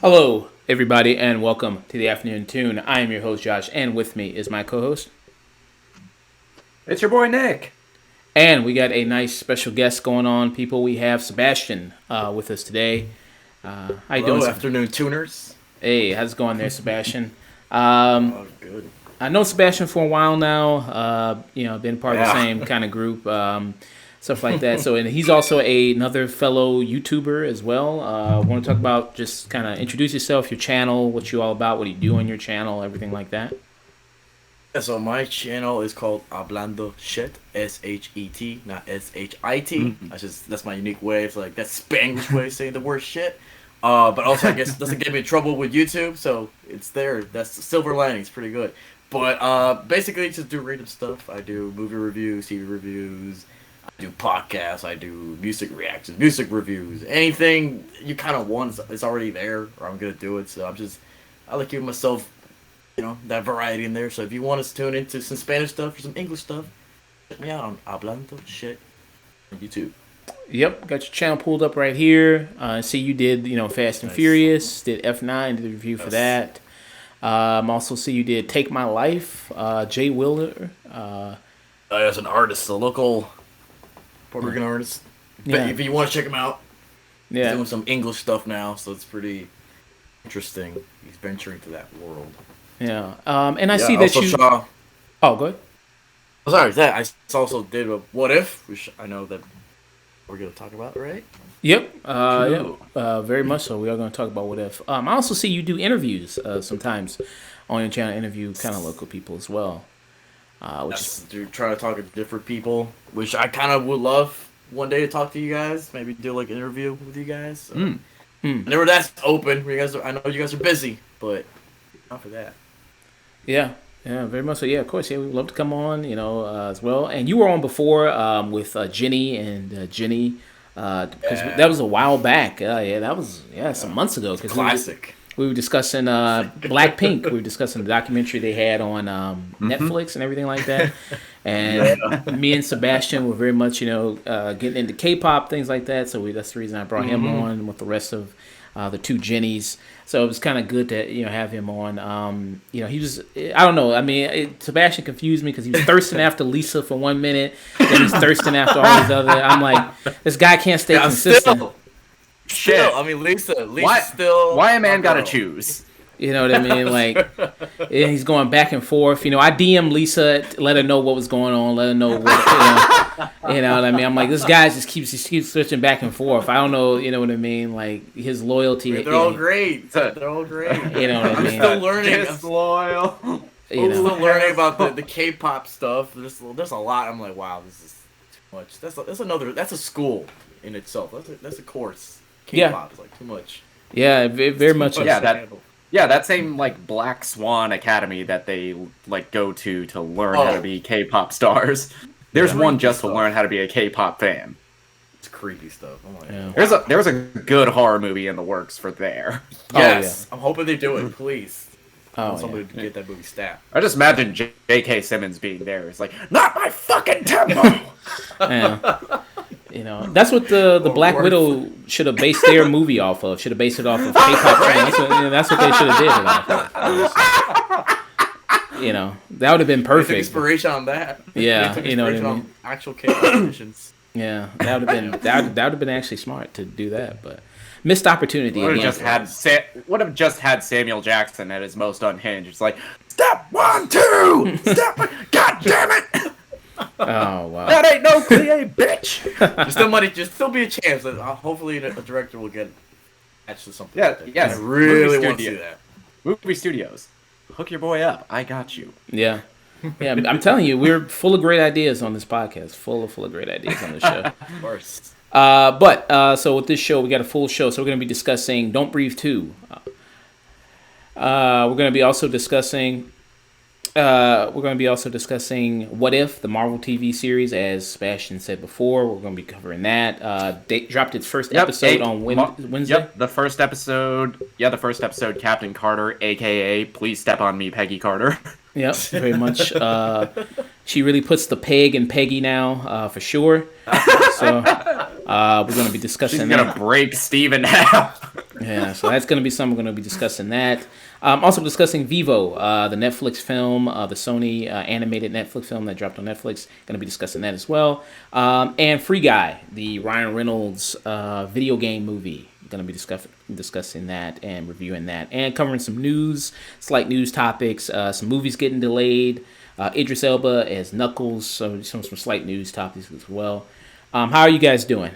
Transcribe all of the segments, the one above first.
Hello, everybody, and welcome to the Afternoon Tune. I am your host, Josh, and with me is my co-host. It's your boy, Nick. And we got a nice special guest going on, people. We have Sebastian with us today. How you doing, Afternoon Tuners. Hey, how's it going there, Sebastian? Good. I know Sebastian for a while now. Been part of the same kind of group, stuff like that. So, and he's also another fellow YouTuber as well. I want to talk about just kind of introduce yourself, your channel, what you all about, what do you do on your channel, everything like that. Yeah, so my channel is called Hablando Shit, SHET, not SHIT. That's my unique way. It's like that's Spanglish way of saying the word shit. But also I guess it doesn't get me in trouble with YouTube, so it's there. That's the silver lining. It's pretty good. But basically just do random stuff. I do movie reviews, TV reviews. I do podcasts. I do music reactions, music reviews. Anything you kind of want is already there, or I'm gonna do it. So I like giving myself, that variety in there. So if you want us to tune into some Spanish stuff or some English stuff, check me out on Hablando Shit on YouTube. Yep, got your channel pulled up right here. See, you did, Fast and Furious, did F9, did a review for that. Also see you did Take My Life, Jay Wheeler. As an artist, a local Puerto Rican artist. Yeah. If you want to check him out, Yeah. he's doing some English stuff now, so it's pretty interesting. He's venturing to that world. Yeah. And I see that you... Oh, go ahead. Oh, sorry, I also did a What If, which I know that we're going to talk about, right? Yep. Very much so. We are going to talk about What If. I also see you do interviews sometimes on your channel, interview kind of local people as well. Try to talk to different people, which I kind of would love one day to talk to you guys. Maybe do like an interview with you guys. So. Whenever that's open, I know you guys are busy, but not for that. Yeah, very much so. Yeah, of course. Yeah, we'd love to come on, as well. And you were on before with Jenny and Jenny, because that was a while back. That was some months ago. Classic. We were discussing Blackpink. We were discussing the documentary they had on Netflix and everything like that. And me and Sebastian were very much, getting into K-pop, things like that. So that's the reason I brought him on with the rest of the two Jennies. So it was kind of good to, have him on. He was, I don't know. I mean, Sebastian confused me because he was thirsting after Lisa for 1 minute. Then he's thirsting after all these other. I'm like, this guy can't stay consistent. Shit. I mean, Lisa still. Why a man gotta choose? You know what I mean? Like, and he's going back and forth. I DM Lisa, let her know what was going on, let her know what, you know what I mean? I'm like, this guy just keeps switching back and forth. I don't know, you know what I mean? Like, his loyalty. They're all great. They're all great. You know what I mean? I'm still learning. Disloyal. I'm still learning about the K-pop stuff. There's a lot. I'm like, wow, this is too much. That's a school in itself. That's a course. K-pop is like too much. Yeah, very much. That same like Black Swan Academy that they like go to learn how to be K-pop stars. There's one just to learn how to be a K-pop fan. It's creepy stuff. Oh my God. There's a good horror movie in the works for there. Yes, I'm hoping they do it. Please. Somebody to get that movie staffed. I just imagine J.K. Simmons being there. It's like, not my fucking tempo. Yeah. That's what the Black Widow should have based their movie off of. Should have based it off of K-pop fans. That's what they should have did it off of. That would have been perfect. Inspiration on that. Yeah, you know what I mean. Actual K-pop musicians. Yeah, that would have been actually smart to do that, but missed opportunity. Would have just had Samuel Jackson at his most unhinged. It's like, step 1, 2, step. God damn it. Oh wow! That ain't no cliche, bitch. There's still be a chance that hopefully a director will get attached to something. Yeah, like yes. I really want to see that. Movie studios, hook your boy up. I got you. Yeah. I'm telling you, we're full of great ideas on this podcast. Full of great ideas on the show. Of course. So with this show, we got a full show. So we're going to be discussing Don't Breathe 2. We're going to be also discussing. What If, the Marvel TV series, as Sebastian said before. We're going to be covering that. They dropped its first episode on Wednesday. Yep, the first episode, Captain Carter, a.k.a. Please Step on Me, Peggy Carter. Yep, very much. She really puts the peg in Peggy now, for sure. So we're going to be discussing She's going to break Steve in half. Yeah, so that's going to be something we're going to be discussing that. Also discussing Vivo, the Netflix film, the Sony animated Netflix film that dropped on Netflix. Going to be discussing that as well. And Free Guy, the Ryan Reynolds video game movie. Going to be discussing that and reviewing that and covering some news, slight news topics, some movies getting delayed. Idris Elba as Knuckles, so some slight news topics as well. How are you guys doing?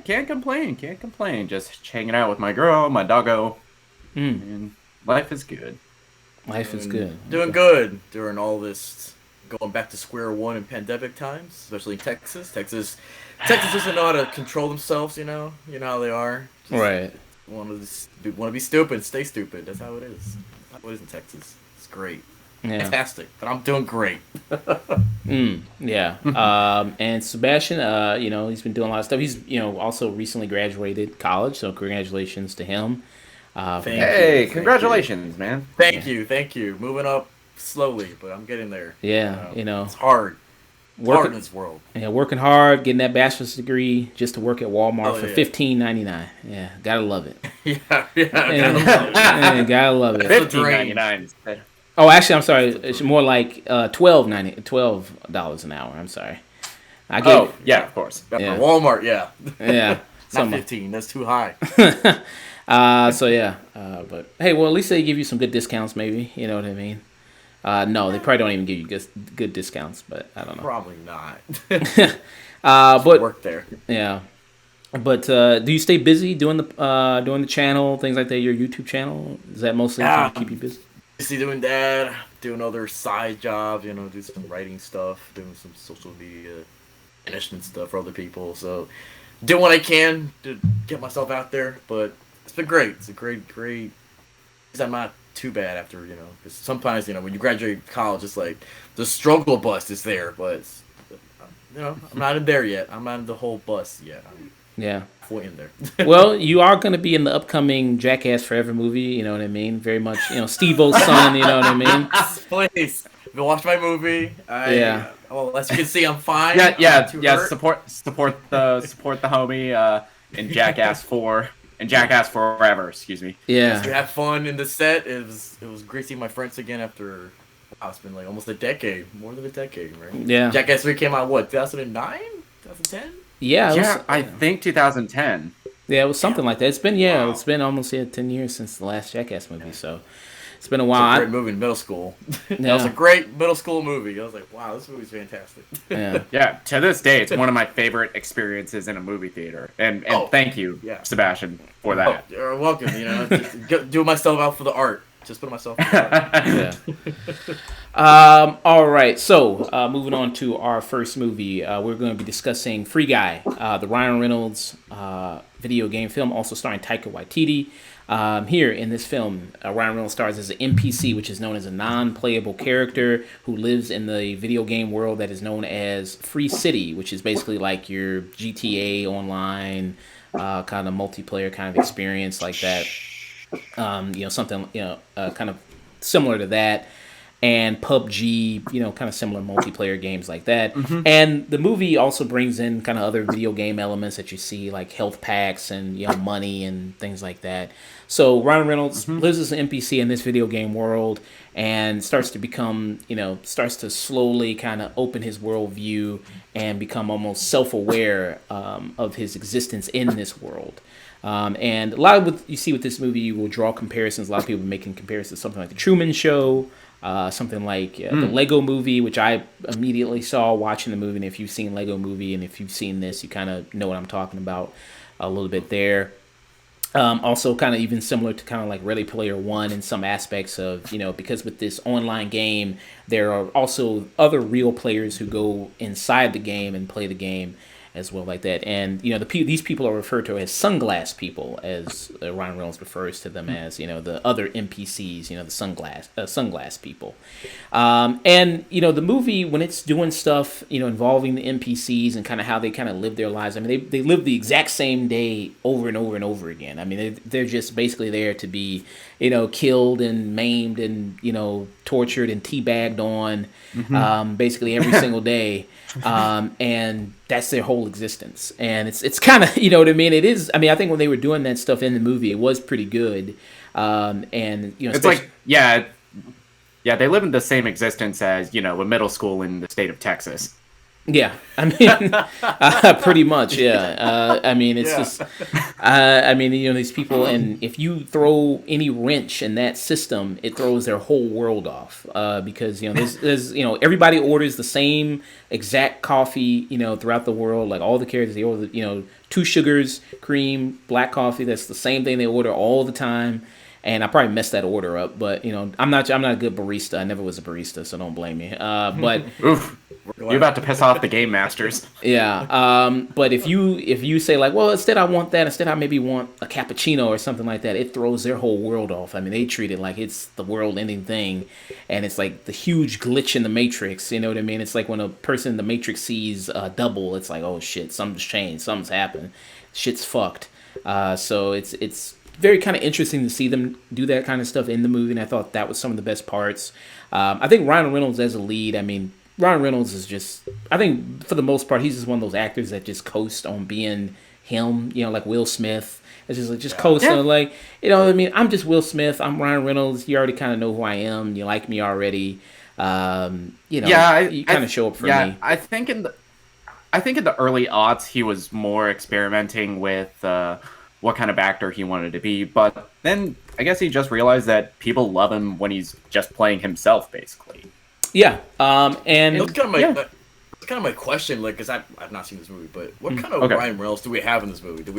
Can't complain. Just hanging out with my girl, my doggo. And life is good. Life is good. Doing good during all this going back to square one in pandemic times, especially in Texas. Texas doesn't know how to control themselves, you know how they are. Just right. Want to be stupid, stay stupid. That's how it is. That's how it is in Texas. It's great. Yeah. Fantastic. But I'm doing great. Yeah. And Sebastian, he's been doing a lot of stuff. He's, also recently graduated college, so congratulations to him. Hey, congratulations, man. Thank you. Moving up slowly, but I'm getting there. Yeah, It's hard. Hard in this world. Yeah, working hard, getting that bachelor's degree just to work at Walmart for $15.99. Yeah, gotta love it. Gotta love it. $15.99. Oh, actually, I'm sorry. It's more like $12 an hour. I'm sorry. Yeah, of course. Yeah. Walmart, yeah. Yeah. Not 15. That's too high. But hey, well, at least they give you some good discounts, maybe. You know what I mean? No, they probably don't even give you good discounts, but I don't know. Probably not. But work there. Yeah. But do you stay busy doing the channel, things like that? Your YouTube channel, is that mostly to keep you busy? Busy doing that, doing other side jobs, do some writing stuff, doing some social media management stuff for other people. So, doing what I can to get myself out there. But it's been great. It's a great. I'm not too bad after, because sometimes, when you graduate college, it's like the struggle bus is there, but I'm not in there yet. I'm not in the whole bus yet. Yeah. In there. Well, you are going to be in the upcoming Jackass Forever movie, you know what I mean? Very much, Steve-O's son, you know what I mean? Please, if you watch my movie, well, as you can see, I'm fine. Yeah. Support the homie in Jackass 4 and Jackass Forever. Excuse me. Yeah. We had fun in the set. It was great seeing my friends again after. It's been like almost a decade, more than a decade, right? Yeah. Jackass 3 came out 2009, 2010. Yeah. I think 2010. Yeah, it was something like that. It's been almost 10 years since the last Jackass movie, so it's been a while. It was a great movie in middle school. Yeah. That was a great middle school movie. I was like, wow, this movie's fantastic. Yeah. Yeah, to this day, it's one of my favorite experiences in a movie theater. And thank you, Sebastian, for that. Oh, you're welcome. Just do myself out for the art. Just put myself for the art. Yeah. All right, so moving on to our first movie, we're going to be discussing Free Guy, the Ryan Reynolds video game film, also starring Taika Waititi. Here in this film, Ryan Reynolds stars as an NPC, which is known as a non-playable character who lives in the video game world that is known as Free City, which is basically like your GTA online kind of multiplayer kind of experience like that. Something kind of similar to that, and PUBG, kind of similar multiplayer games like that. Mm-hmm. And the movie also brings in kind of other video game elements that you see, like health packs and money and things like that. So Ryan Reynolds lives as an NPC in this video game world and starts to slowly kind of open his worldview and become almost self-aware of his existence in this world. And a lot of what you see with this movie, you will draw comparisons. A lot of people making comparisons to something like The Truman Show, something like the Lego Movie, which I immediately saw watching the movie. And if you've seen Lego Movie and if you've seen this, you kind of know what I'm talking about a little bit there. Also kind of even similar to kind of like Ready Player One in some aspects of, because with this online game, there are also other real players who go inside the game and play the game as well like that. And, these people are referred to as sunglass people, as Ryan Reynolds refers to them as, the other NPCs, the sunglass people. And, the movie, when it's doing stuff, involving the NPCs and kind of how they kind of live their lives, I mean, they live the exact same day over and over and over again. I mean, they're just basically there to be, killed and maimed and, tortured and teabagged on basically every single day. And that's their whole whole existence, and it's kind of you know what I mean. It is. I mean, I think when they were doing that stuff in the movie, it was pretty good. And you know, it's like yeah, they live in the same existence as a middle school in the state of Texas. Yeah, I mean, pretty much. Yeah, I mean, it's just, I mean, you know, these people, and if you throw any wrench in that system, it throws their whole world off. Because there's everybody orders the same exact coffee, throughout the world. Like all the characters, they order, 2 sugars, cream, black coffee. That's the same thing they order all the time. And I probably messed that order up, but I'm not a good barista. I never was a barista, so don't blame me. But oof, you're about to piss off the game masters. Yeah. But if you say like, well, instead I want that. Instead I maybe want a cappuccino or something like that. It throws their whole world off. I mean, they treat it like it's the world-ending thing, and it's like the huge glitch in the Matrix. You know what I mean? It's like when a person in the Matrix sees double. It's like, oh shit, something's changed. Something's happened. Shit's fucked. So it's very kind of interesting to see them do that kind of stuff in the movie, and I thought that was some of the best parts. I think Ryan Reynolds as a lead, I mean, Ryan Reynolds is just, I think for the most part, he's just one of those actors that just coast on being him, like Will Smith. It's just like, coast on, like, I mean, I'm just Will Smith, I'm Ryan Reynolds, you already kind of know who I am, you like me already, you kind of show up for me. I think in the early aughts, he was more experimenting with what kind of actor he wanted to be, but then I guess he just realized that people love him when he's just playing himself, basically. Yeah, and that's kind of my question, like, because I've not seen this movie, but what kind of Ryan Reynolds do we have in this movie? Do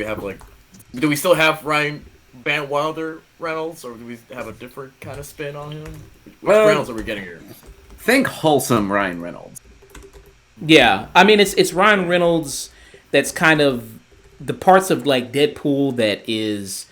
we still have Ryan Van Wilder Reynolds, or do we have a different kind of spin on him? Which Reynolds are we getting here? Think wholesome Ryan Reynolds. Yeah, I mean, it's Ryan Reynolds that's kind of the parts of like Deadpool that is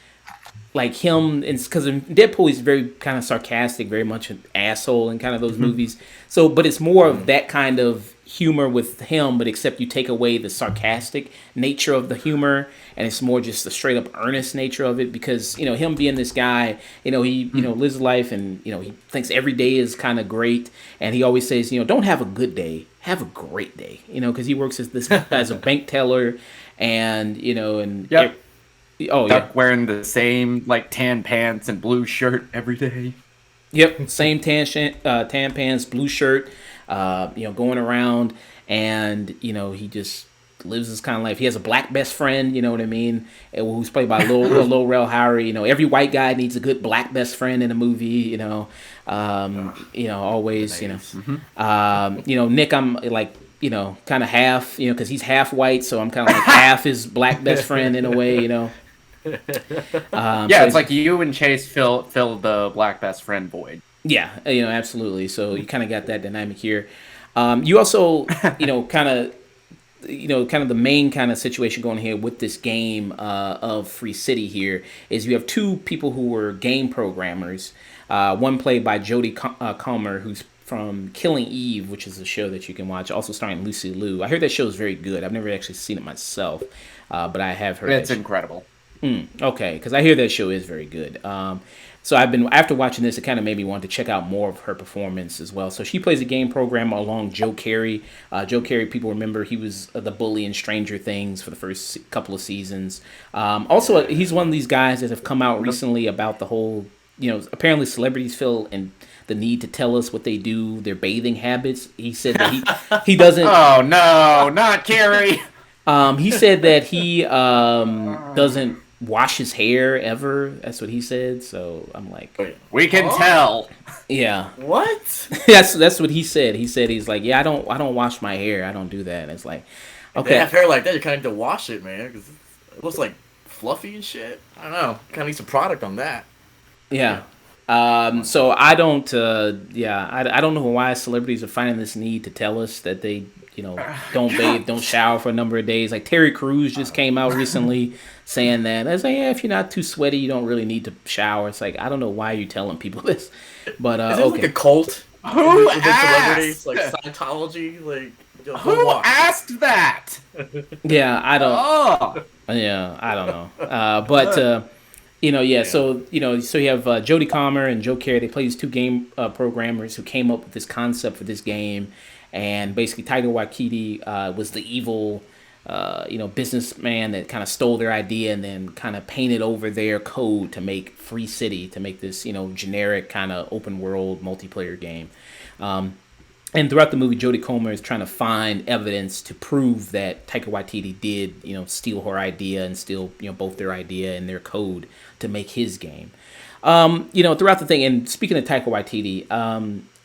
like him, because in Deadpool he's very kind of sarcastic, very much an asshole in kind of those movies. So, but it's more of that kind of humor with him, but except you take away the sarcastic nature of the humor, and it's more just the straight up earnest nature of it. Because him being this guy, he lives life, and he thinks every day is kind of great, and he always says, don't have a good day, have a great day, because he works as a bank teller. And wearing the same like tan pants and blue shirt every day. Yep, same tan pants, blue shirt. Going around, and he just lives this kind of life. He has a black best friend. You know what I mean? Who's played by Lil Rel Howery. Every white guy needs a good black best friend in a movie. Always. Nick, I'm like. Kind of half, because he's half white, so I'm kind of like half his black best friend in a way, so it's like you and Chase fill the black best friend void. Yeah, absolutely. So you kind of got that dynamic here. You also, kind of the main kind of situation going here with this game of Free City here is you have 2 people who were game programmers. One played by Jodie Comer, who's from Killing Eve, which is a show that you can watch, also starring Lucy Liu. I heard that show is very good. I've never actually seen it myself, but I have heard it's incredible. Okay, because I hear that show is very good. So after watching this, it kind of made me want to check out more of her performance as well. So she plays a game programmer along Joe Carey. Joe Carey, people remember, he was the bully in Stranger Things for the first couple of seasons. Also, he's one of these guys that have come out recently about the whole, apparently celebrities feel and the need to tell us what they do, their bathing habits. He said that he doesn't. Oh no, not Carrie. He said that he doesn't wash his hair ever. That's what he said. So I'm like, we can tell. Yeah. What? That's what he said. He's like, yeah, I don't wash my hair. I don't do that. And it's like, okay. If they have hair like that, you kind of need to wash it, man, because it looks like fluffy and shit. I don't know. Kind of need some product on that. Yeah. So I don't. I don't know why celebrities are finding this need to tell us that they, don't bathe, don't shower for a number of days. Like Terry Crews just came out recently saying that. I was like, yeah, if you're not too sweaty, you don't really need to shower. It's like, I don't know why you're telling people this, but is it like a cult? Who asked? Celebrities like Scientology, like who asked that? Yeah, I don't. Oh. Yeah, I don't know. But. So you have Jodie Comer and Joe Carey. They play these 2 game programmers who came up with this concept for this game, and basically Taika Waititi was the evil businessman that kind of stole their idea and then kind of painted over their code to make Free City, to make this, generic kind of open world multiplayer game. And throughout the movie, Jodie Comer is trying to find evidence to prove that Taika Waititi did, steal her idea and steal, both their idea and their code to make his game. Throughout the thing, and speaking of Taika Waititi,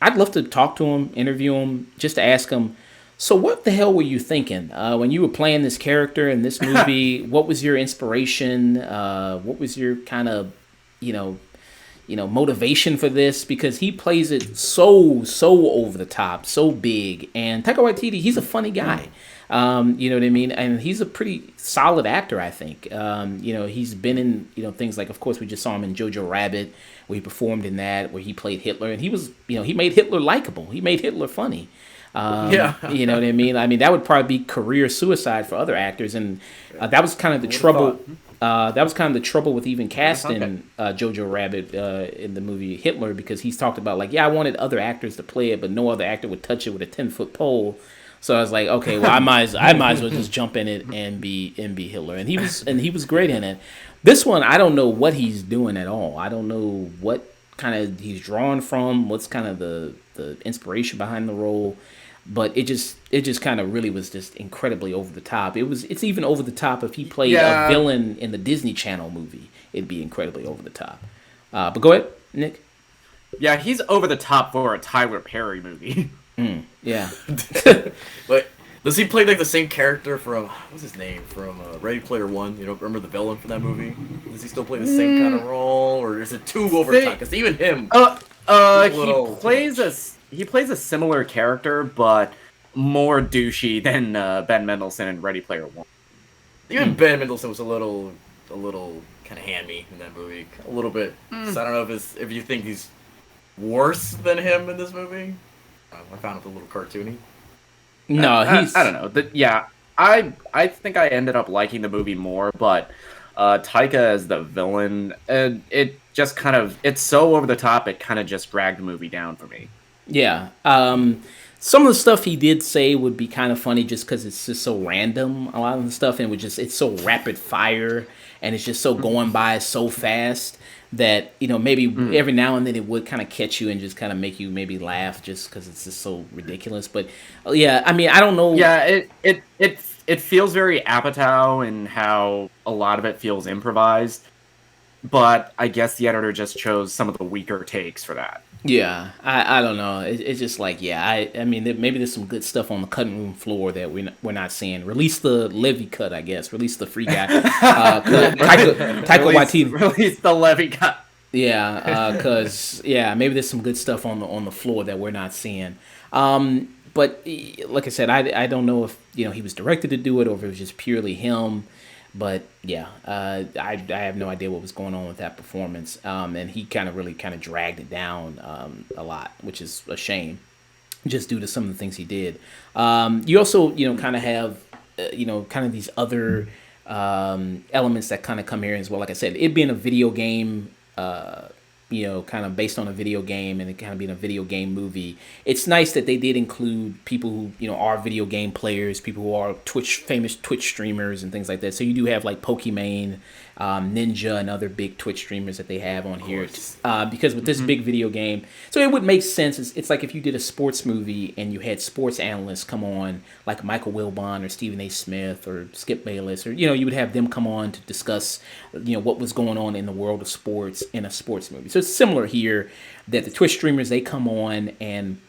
I'd love to talk to him, interview him, just to ask him, so what the hell were you thinking when you were playing this character in this movie? What was your inspiration? What was your kind of, motivation for this? Because he plays it so over the top, so big. And Taika Waititi, he's a funny guy. You know what I mean? And he's a pretty solid actor, I think. He's been in, things like, of course, we just saw him in Jojo Rabbit, where he performed in that, where he played Hitler. And he was, he made Hitler likable. He made Hitler funny. You know what I mean? I mean, that would probably be career suicide for other actors. And that was kind of the trouble. That was kind of the trouble with even casting Jojo Rabbit in the movie Hitler, because he's talked about, like, I wanted other actors to play it, but no other actor would touch it with a 10-foot pole. So I was like, okay, well, I might as well just jump in it and be Hitler. And he was great in it. This one, I don't know what he's doing at all. I don't know what kind of he's drawn from, what's kind of the inspiration behind the role. But it just kind of really was just incredibly over the top. It's even over the top if he played a villain in the Disney Channel movie. It'd be incredibly over the top. But go ahead, Nick. Yeah, he's over the top for a Tyler Perry movie. Yeah. But does he play like the same character from what's his name from Ready Player One? You know, remember the villain from that movie? Does he still play the same kind of role, or is it too over the top? Because even him, he plays a similar character, but more douchey than Ben Mendelsohn in Ready Player One. Even Ben Mendelsohn was a little kind of hand-me in that movie, a little bit. So I don't know if you think he's worse than him in this movie. I found it a little cartoony. No, I don't know. I think I ended up liking the movie more, but Taika as the villain, it just kind of, it's so over the top, it kind of just dragged the movie down for me. Yeah. Some of the stuff he did say would be kind of funny just because it's just so random, a lot of the stuff, and it's so rapid fire, and it's just so going by so fast that, maybe every now and then it would kind of catch you and just kind of make you maybe laugh just because it's just so ridiculous. But, yeah, I mean, I don't know. Yeah, it feels very Apatow in how a lot of it feels improvised, but I guess the editor just chose some of the weaker takes for that. Yeah, I don't know. It's just like, I mean, maybe there's some good stuff on the cutting room floor that we're not seeing. Release the Levy cut, I guess. Release the free guy. Taika Waititi. Release the Levy cut. Yeah, because maybe there's some good stuff on the floor that we're not seeing. But like I said, I don't know if he was directed to do it or if it was just purely him. But yeah, I have no idea what was going on with that performance, and he kind of dragged it down a lot, which is a shame, just due to some of the things he did. You also kind of have kind of these other elements that kind of come here as well. Like I said, it being a video game. Kind of based on a video game and it kind of being a video game movie. It's nice that they did include people who, are video game players, people who are famous Twitch streamers and things like that. So you do have like Pokimane, Ninja, and other big Twitch streamers that they have on here. Because with this big video game, so it would make sense. It's like if you did a sports movie and you had sports analysts come on, like Michael Wilbon or Stephen A. Smith or Skip Bayless, or, you would have them come on to discuss, what was going on in the world of sports in a sports movie. So it's similar here that the Twitch streamers, they come on and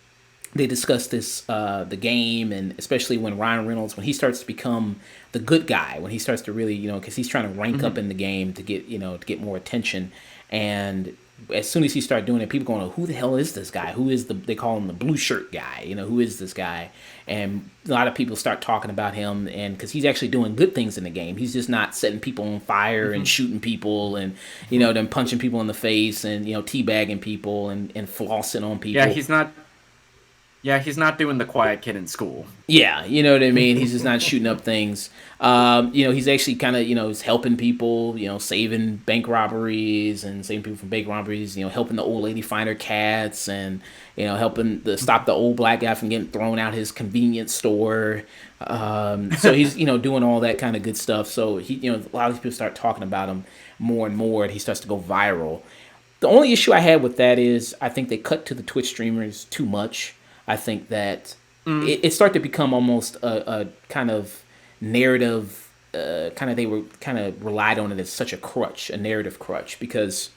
they discuss this, the game, and especially when Ryan Reynolds, when he starts to become the good guy, when he starts to really, because he's trying to rank up in the game to get more attention. And as soon as he started doing it, people going, who the hell is this guy? Who is they call him the blue shirt guy? Who is this guy? And a lot of people start talking about him, and because he's actually doing good things in the game. He's just not setting people on fire and shooting people and, then punching people in the face and, teabagging people and flossing on people. Yeah, he's not Yeah, he's not doing the quiet kid in school. Yeah, you know what I mean? He's just not shooting up things. He's actually kind of, he's helping people, saving bank robberies and saving people from bank robberies, helping the old lady find her cats and, helping to stop the old black guy from getting thrown out his convenience store. So he's, doing all that kind of good stuff. So he, a lot of people start talking about him more and more, and he starts to go viral. The only issue I had with that is I think they cut to the Twitch streamers too much. I think that it started to become almost a kind of narrative, they were kind of relied on it as such a crutch, a narrative crutch, because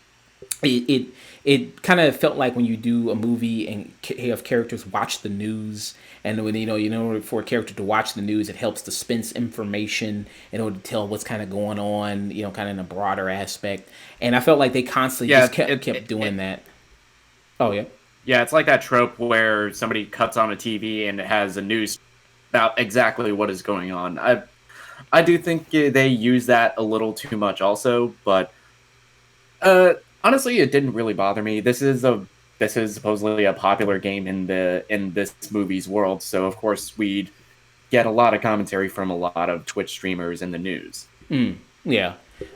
it kind of felt like when you do a movie and have characters watch the news, and when in order for a character to watch the news, it helps dispense information in order to tell what's kind of going on, kind of in a broader aspect. And I felt like they constantly just kept doing that. Oh yeah. Yeah, it's like that trope where somebody cuts on a TV and it has a news about exactly what is going on. I do think they use that a little too much also, but honestly, it didn't really bother me. This is supposedly a popular game in this movie's world, so of course we'd get a lot of commentary from a lot of Twitch streamers in the news. Yeah.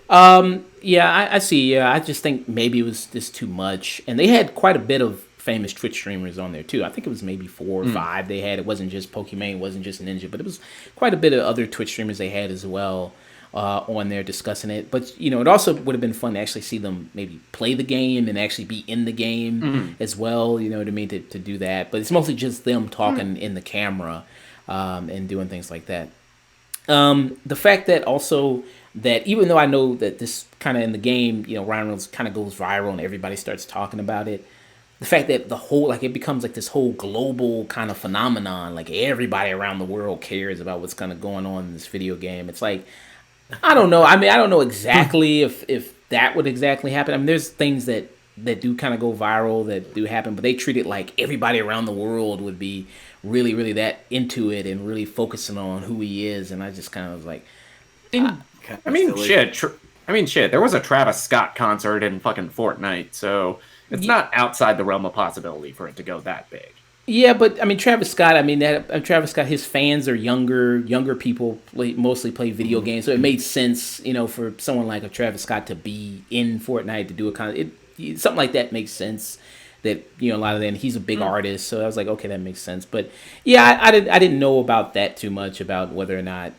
I see. Yeah, I just think maybe it was just too much, and they had quite a bit of famous Twitch streamers on there too. I think it was maybe 4 or 5 they had. It wasn't just Pokimane, it wasn't just Ninja, but it was quite a bit of other Twitch streamers they had as well on there discussing it. But it also would have been fun to actually see them maybe play the game and actually be in the game as well. You know what I mean? To do that, but it's mostly just them talking in the camera and doing things like that. The fact that also that even though I know that this kind of in the game, Ryan Reynolds kind of goes viral and everybody starts talking about it. The fact that the whole, it becomes like this whole global kind of phenomenon, like everybody around the world cares about what's kind of going on in this video game. It's like, I don't know. I mean, I don't know exactly if that would exactly happen. I mean, there's things that do kind of go viral that do happen, but they treat it like everybody around the world would be really, really that into it and really focusing on who he is. And I just kind of was like, shit. There was a Travis Scott concert in fucking Fortnite, so it's not outside the realm of possibility for it to go that big. Yeah, but I mean, Travis Scott. I mean, Travis Scott. His fans are younger people. Mostly play video games, so it made sense, for someone like a Travis Scott to be in Fortnite to do a kind of something like that makes sense. That a lot of that. And he's a big artist, so I was like, okay, that makes sense. But yeah, I didn't know about that too much about whether or not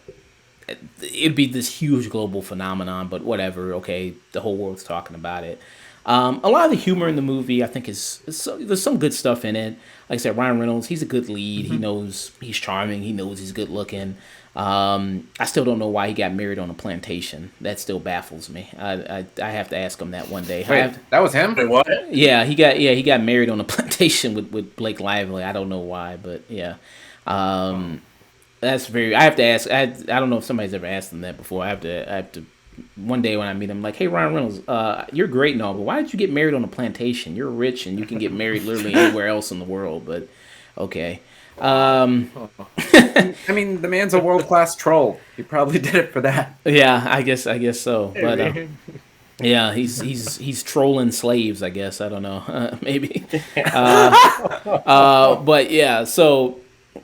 it'd be this huge global phenomenon. But whatever. Okay, the whole world's talking about it. A lot of the humor in the movie, I think, there's some good stuff in it. Like I said, Ryan Reynolds, he's a good lead. He knows he's charming. He knows he's good looking. I still don't know why he got married on a plantation. That still baffles me. I have to ask him that one day. Wait, that was him? Wait, what? Yeah, he got married on a plantation with Blake Lively. I don't know why, but yeah. That's very. I have to ask. I don't know if somebody's ever asked him that before. I have to. One day when I meet him, like, hey, Ryan Reynolds, you're great and all, but why did you get married on a plantation? You're rich and you can get married literally anywhere else in the world, but okay. I mean, the man's a world-class troll. He probably did it for that. Yeah, I guess so. But yeah, he's trolling slaves, I guess. I don't know. Maybe. But yeah, so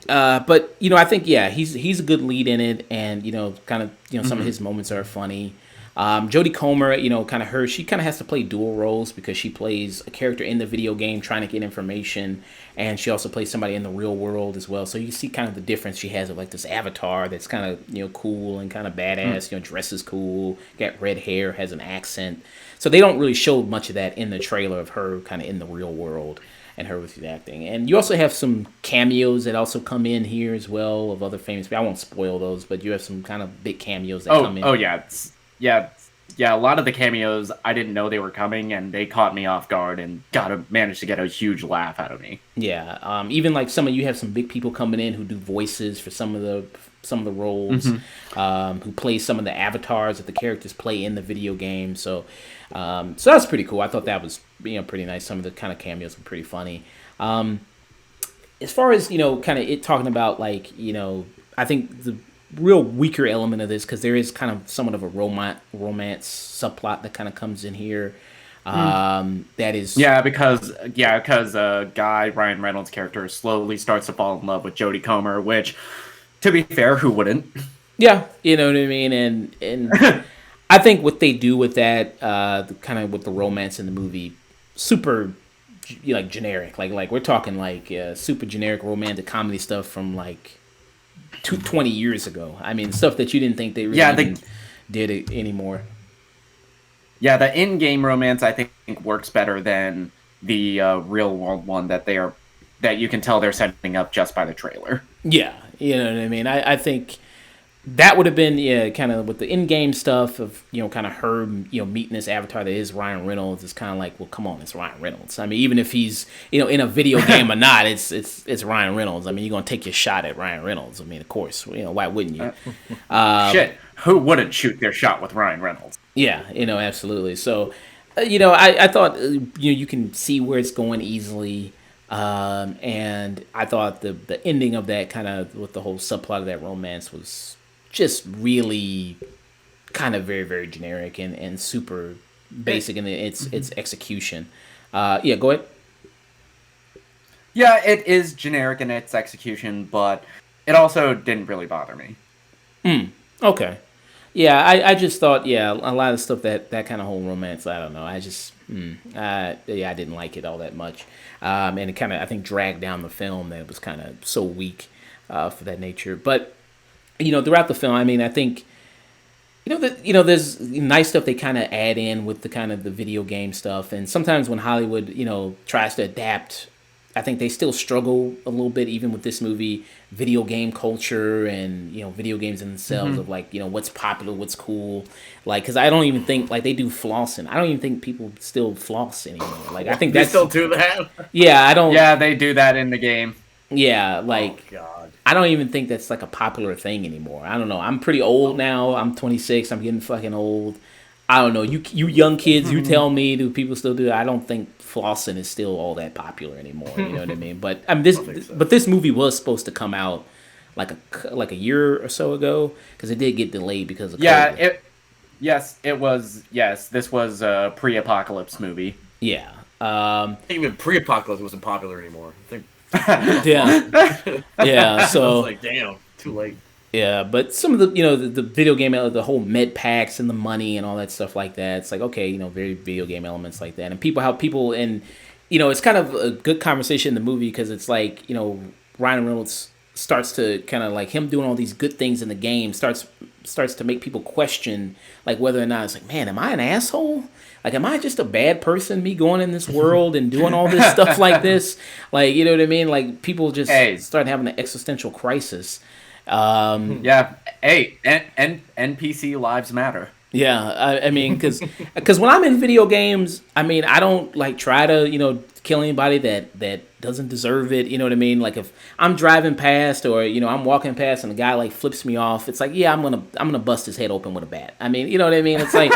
but I think he's a good lead in it, and kind of some of his moments are funny. Jodie Comer, she kind of has to play dual roles because she plays a character in the video game trying to get information, and she also plays somebody in the real world as well. So you see kind of the difference she has of like this avatar that's kind of cool and kind of badass, dresses cool, got red hair, has an accent. So they don't really show much of that in the trailer of her kind of in the real world and her with the acting. And you also have some cameos that also come in here as well of other famous people. I won't spoil those, but you have some kind of big cameos that come in. Oh yeah. A lot of the cameos, I didn't know they were coming, and they caught me off guard and managed to get a huge laugh out of me. Yeah, even like you have some big people coming in who do voices for some of the roles, who play some of the avatars that the characters play in the video game. So that's pretty cool. I thought that was pretty nice. Some of the kind of cameos were pretty funny. As far as kind of it talking about like I think the real weaker element of this, because there is kind of somewhat of a romance subplot that kind of comes in here. That is because guy Ryan Reynolds' character slowly starts to fall in love with Jodie Comer, which, to be fair, who wouldn't? Yeah, you know what I mean, and I think what they do with that, kind of with the romance in the movie, super like generic. Like we're talking like super generic romantic comedy stuff from like 20 years ago. I mean, stuff that you didn't think they really even did it anymore. Yeah, the in-game romance I think works better than the real world one that you can tell they're setting up just by the trailer. Yeah, you know what I mean. I think that would have been kind of with the in-game stuff of kind of her meeting this avatar that is Ryan Reynolds. It's kind of like, well, come on, it's Ryan Reynolds. I mean, even if he's in a video game or not, it's Ryan Reynolds. I mean, you're gonna take your shot at Ryan Reynolds. I mean, of course, why wouldn't you? Shit, who wouldn't shoot their shot with Ryan Reynolds? Yeah, absolutely. So, I thought you can see where it's going easily. And I thought the ending of that kind of with the whole subplot of that romance was just really kind of very, very generic and super basic in its execution. Yeah, go ahead. Yeah, it is generic in its execution, but it also didn't really bother me. Okay. Yeah, I just thought, a lot of stuff that kind of whole romance, I don't know. I just, I didn't like it all that much. And it kind of, I think, dragged down the film that it was kind of so weak for that nature. But, throughout the film, I mean, I think, there's nice stuff they kind of add in with the kind of the video game stuff. And sometimes when Hollywood, tries to adapt, I think they still struggle a little bit, even with this movie, video game culture and, video games in themselves of like, what's popular, what's cool. Like, because I don't even think, like, they do flossing. I don't even think people still floss anymore. Like, I think they that's... still do that? Yeah, I don't... Yeah, they do that in the game. Yeah, like... Oh, God. I don't even think that's, like, a popular thing anymore. I don't know. I'm pretty old now. I'm 26. I'm getting fucking old. I don't know. You young kids, you tell me, do people still do it? I don't think flossing is still all that popular anymore. You know what I mean? But I mean, this movie was supposed to come out like a year or so ago because it did get delayed because of COVID. This was a pre-apocalypse movie. Yeah. Even pre-apocalypse wasn't popular anymore. I think. Yeah. So I was like, damn, too late. Yeah, but some of the the video game, the whole med packs and the money and all that stuff like that. It's like, okay, very video game elements like that, and how people and it's kind of a good conversation in the movie because it's like Ryan Reynolds starts to kind of like him doing all these good things in the game starts to make people question like whether or not it's like, man, am I an asshole? Like, am I just a bad person, me going in this world and doing all this stuff like this? Like, you know what I mean? Like, people just start having an existential crisis. NPC lives matter. Yeah, I mean, because when I'm in video games, I mean, I don't like try to kill anybody that doesn't deserve it. You know what I mean? Like if I'm driving past or I'm walking past and a guy like flips me off, it's like, yeah, I'm gonna bust his head open with a bat. I mean, you know what I mean? It's like,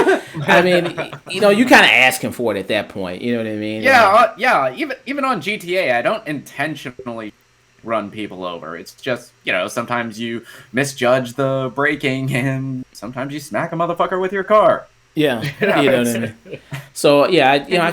I mean, you kind of asking for it at that point. You know what I mean? Yeah. Even on GTA, I don't intentionally run people over. It's just, sometimes you misjudge the braking and sometimes you smack a motherfucker with your car. Yeah, you know what I mean? So, yeah, I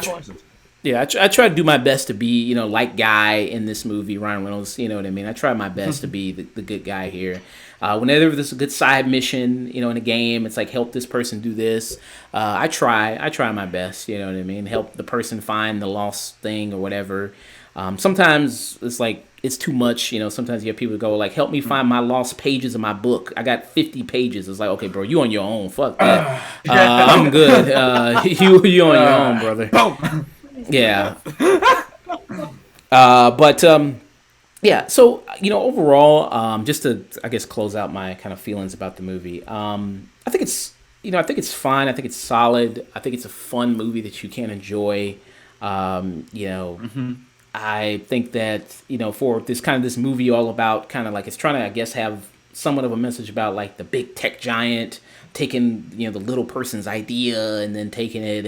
try to do my best to be, like Guy in this movie, Ryan Reynolds, you know what I mean? I try my best to be the good guy here. Whenever there's a good side mission, in a game, it's like, help this person do this. I try my best, you know what I mean? Help the person find the lost thing or whatever. Sometimes it's like, it's too much, sometimes you have people go like, help me find my lost pages of my book. I got 50 pages. It's like, okay, bro, you on your own. Fuck that. I'm good. You on your own, brother. Yeah. Yeah. So, overall, just to, I guess, close out my kind of feelings about the movie. I think it's, I think it's fine. I think it's solid. I think it's a fun movie that you can enjoy. I think that, for this movie all about kind of like, it's trying to, I guess, have somewhat of a message about like the big tech giant taking the little person's idea and then taking it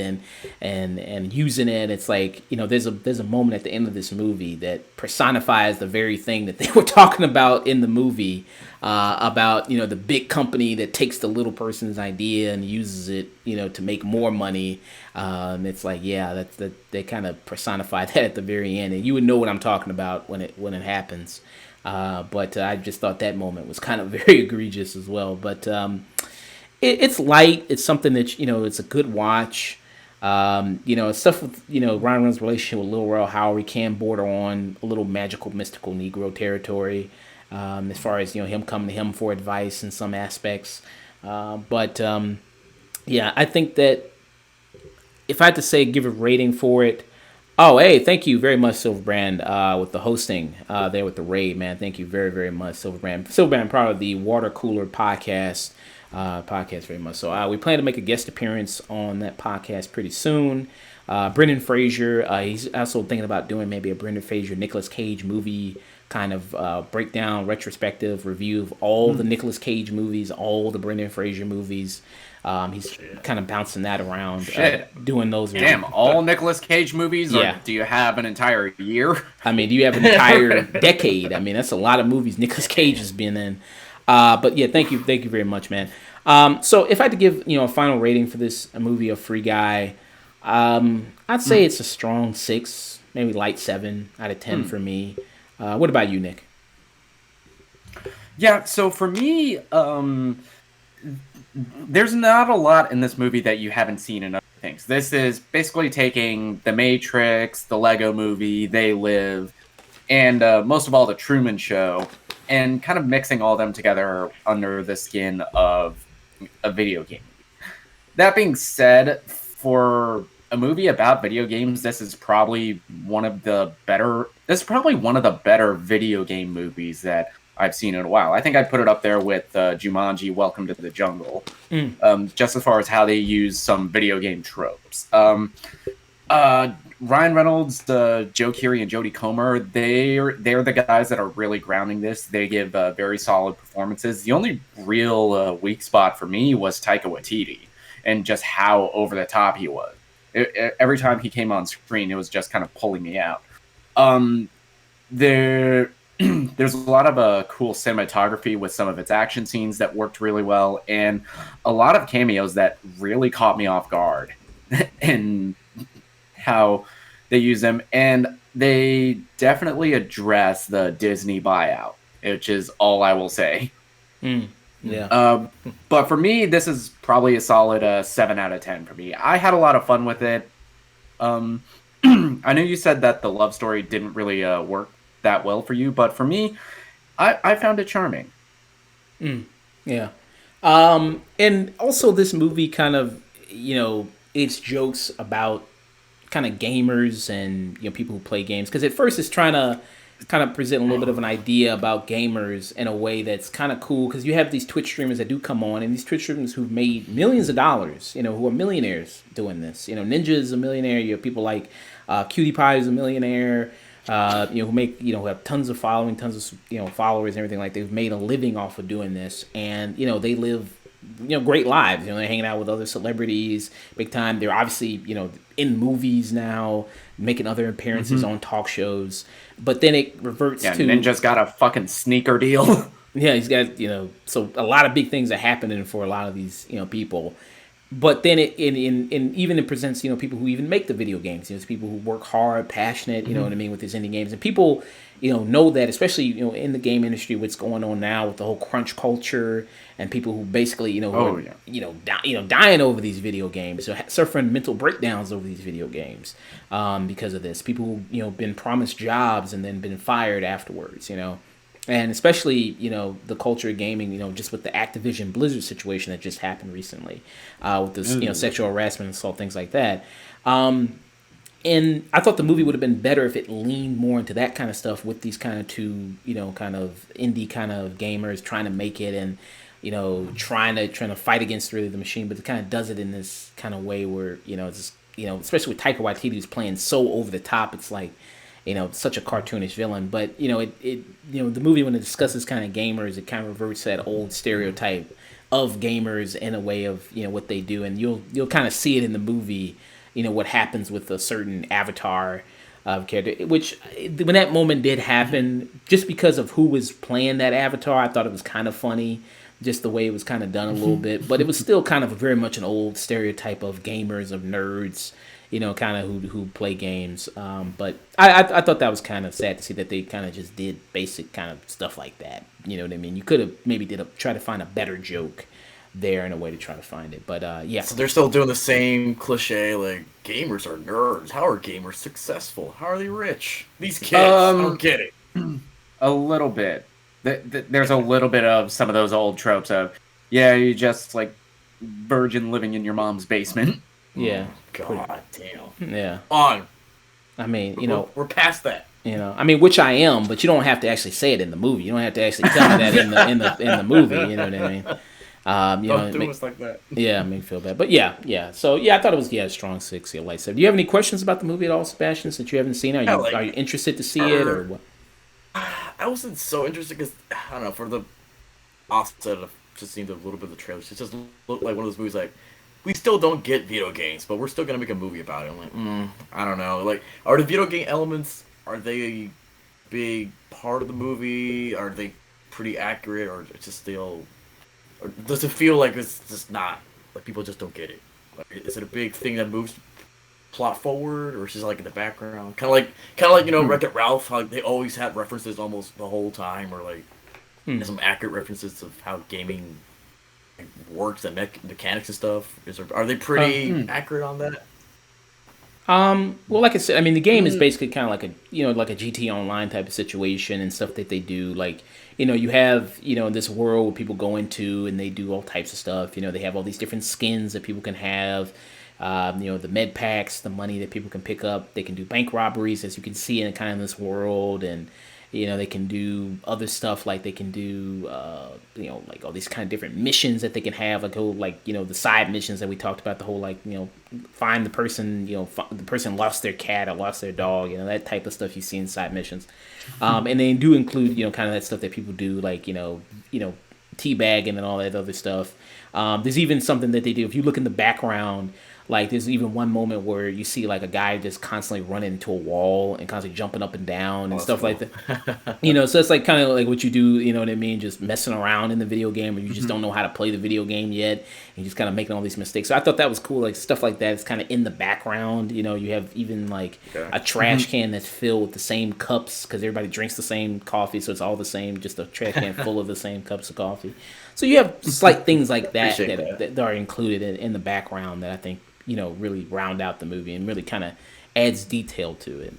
and using it. It's like there's a moment at the end of this movie that personifies the very thing that they were talking about in the movie, about the big company that takes the little person's idea and uses it to make more money. It's like, yeah, they kind of personify that at the very end, and you would know what I'm talking about when it happens. But I just thought that moment was kind of very egregious as well. But it's light. It's something that it's a good watch. Stuff with Ryan Reynolds' relationship with Lil Rel Howery can border on a little magical, mystical Negro territory, as far as him coming to him for advice in some aspects. But I think that if I had to say give a rating for it. Oh, hey, thank you very much, Silverbrand, with the hosting there with the raid, man. Thank you very, very much, Silverbrand. Silverbrand, part of the Water Cooler podcast very much. So we plan to make a guest appearance on that podcast pretty soon. Brendan Fraser, he's also thinking about doing maybe a Brendan Fraser, Nicolas Cage movie kind of breakdown, retrospective review of all the Nicolas Cage movies, all the Brendan Fraser movies. He's kind of bouncing that around, doing those. Damn, all Nicolas Cage movies? Yeah. Or do you have an entire year? I mean, do you have an entire decade? I mean, that's a lot of movies Nicolas Cage has been in. But yeah, thank you very much, man. So if I had to give a final rating for this movie, A Free Guy, I'd say it's a strong 6, maybe light 7 out of 10 for me. What about you, Nick? Yeah, so for me, there's not a lot in this movie that you haven't seen in other things. This is basically taking The Matrix, the Lego Movie, They Live, and most of all, The Truman Show, and kind of mixing all them together under the skin of a video game. That being said, for a movie about video games, this is probably one of the better video game movies that I've seen in a while. I think I'd put it up there with Jumanji, Welcome to the Jungle, just as far as how they use some video game tropes. Ryan Reynolds, Joe Keery, and Jodie Comer, they're the guys that are really grounding this. They give very solid performances. The only real weak spot for me was Taika Waititi and just how over the top he was. Every time he came on screen, it was just kind of pulling me out. There's a lot of cool cinematography with some of its action scenes that worked really well, and a lot of cameos that really caught me off guard and how they use them. And they definitely address the Disney buyout, which is all I will say. But for me, this is probably a solid 7 out of 10 for me. I had a lot of fun with it. I know you said that the love story didn't really work that well for you, but for me, I found it charming. Yeah. And also this movie kind of, it's jokes about kind of gamers and people who play games, because at first it's trying to kind of present a little bit of an idea about gamers in a way that's kind of cool, because you have these Twitch streamers that do come on, and these Twitch streamers who've made millions of dollars, who are millionaires doing this. Ninja is a millionaire. You have people like Cutie Pie is a millionaire, who make, who have tons of following, tons of, followers and everything like that. They've made a living off of doing this, and, they live, great lives. They're hanging out with other celebrities big time. They're obviously, in movies now, making other appearances on talk shows. But then it reverts to Ninja's got a fucking sneaker deal. Yeah, he's got, so a lot of big things are happening for a lot of these, people. But then it presents, people who even make the video games. It's people who work hard, passionate, you know what I mean, with these indie games. And people, know that, especially, in the game industry, what's going on now with the whole crunch culture and people who basically, dying over these video games, so suffering mental breakdowns over these video games because of this. People who, been promised jobs and then been fired afterwards, And especially, the culture of gaming, just with the Activision Blizzard situation that just happened recently, with this, sexual harassment, assault, things like that. And I thought the movie would have been better if it leaned more into that kind of stuff with these kind of two, kind of indie kind of gamers trying to make it and, trying to fight against really the machine, but it kind of does it in this kind of way where, it's, especially with Taika Waititi who's playing so over the top, it's like, such a cartoonish villain. But, the movie, when it discusses kind of gamers, it kind of reverts to that old stereotype of gamers in a way of what they do, and you'll kind of see it in the movie. What happens with a certain avatar character, which when that moment did happen, just because of who was playing that avatar, I thought it was kind of funny, just the way it was kind of done a little bit. But it was still kind of very much an old stereotype of gamers, of nerds, kind of who play games. But I thought that was kind of sad to see that they kind of just did basic kind of stuff like that. You know what I mean? You could have maybe try to find a better joke there in a way to try to find it, but yeah. So they're still doing the same cliche, like gamers are nerds. How are gamers successful? How are they rich? These kids, I don't get it. A little bit. There's a little bit of some of those old tropes of, yeah, you just like virgin living in your mom's basement. Yeah. God damn. Yeah. On. I mean, we're past that. I mean, which I am, but you don't have to actually say it in the movie. You don't have to actually tell me that in the movie. You know what I mean? Don't do us like that. Yeah, make me feel bad. But yeah. So yeah, I thought it was a strong 6, a light 7. Do you have any questions about the movie at all, Sebastian? Since you haven't seen it, are you interested to see it or what? I wasn't so interested because I don't know, for the offset of just seeing a little bit of the trailers, it just looked like one of those movies like we still don't get video games, but we're still gonna make a movie about it. I'm like, I don't know. Like, are the video game elements, are they a big part of the movie? Are they pretty accurate, or just still? Or does it feel like it's just not, like people just don't get it? Like, is it a big thing that moves plot forward, or is it just like in the background? Kind of like Wreck-It Ralph, how they always have references almost the whole time, or like some accurate references of how gaming works and mechanics and stuff. Are they pretty accurate on that? Well, like I said, I mean, the game is basically kind of like like a GT Online type of situation and stuff that they do. Like, you have, this world where people go into and they do all types of stuff. They have all these different skins that people can have. The med packs, the money that people can pick up. They can do bank robberies, as you can see in kind of this world, and they can do other stuff, like they can do like all these kind of different missions that they can have, like the side missions that we talked about, the whole find the person, the person lost their cat or lost their dog, that type of stuff you see in side missions. And they do include kind of that stuff that people do, like teabagging and all that other stuff. There's even something that they do if you look in the background. Like, there's even one moment where you see, like, a guy just constantly running into a wall and constantly jumping up and down and stuff like that. So it's, like, kind of like what you do, you know what I mean? Just messing around in the video game, or you just don't know how to play the video game yet. And you're just kind of making all these mistakes. So I thought that was cool. Like, stuff like that is kind of in the background. You have even, like, a trash can that's filled with the same cups, because everybody drinks the same coffee, so it's all the same, just a trash can full of the same cups of coffee. So you have slight things like that that are included in the background that I think, really round out the movie and really kind of adds detail to it,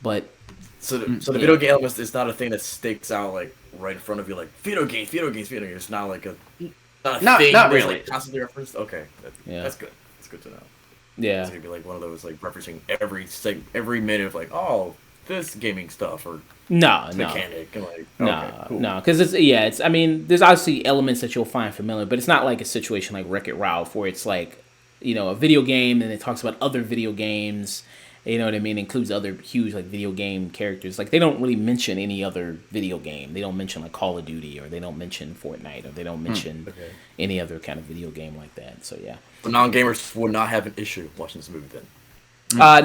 But so the video game element is not a thing that sticks out like right in front of you, like video games. It's not like a thing. Not really. Like constantly referenced. Okay, that's good. That's good to know. Yeah, it's gonna be like one of those like referencing every minute of like, oh, this gaming stuff or mechanic. And like, no, because it's. I mean, there's obviously elements that you'll find familiar, but it's not like a situation like Wreck-It Ralph where it's like, a video game and it talks about other video games, you know what I mean? It includes other huge like video game characters. Like, they don't really mention any other video game. They don't mention like Call of Duty, or they don't mention Fortnite, or they don't mention any other kind of video game like that. So yeah. So non-gamers would not have an issue watching this movie then?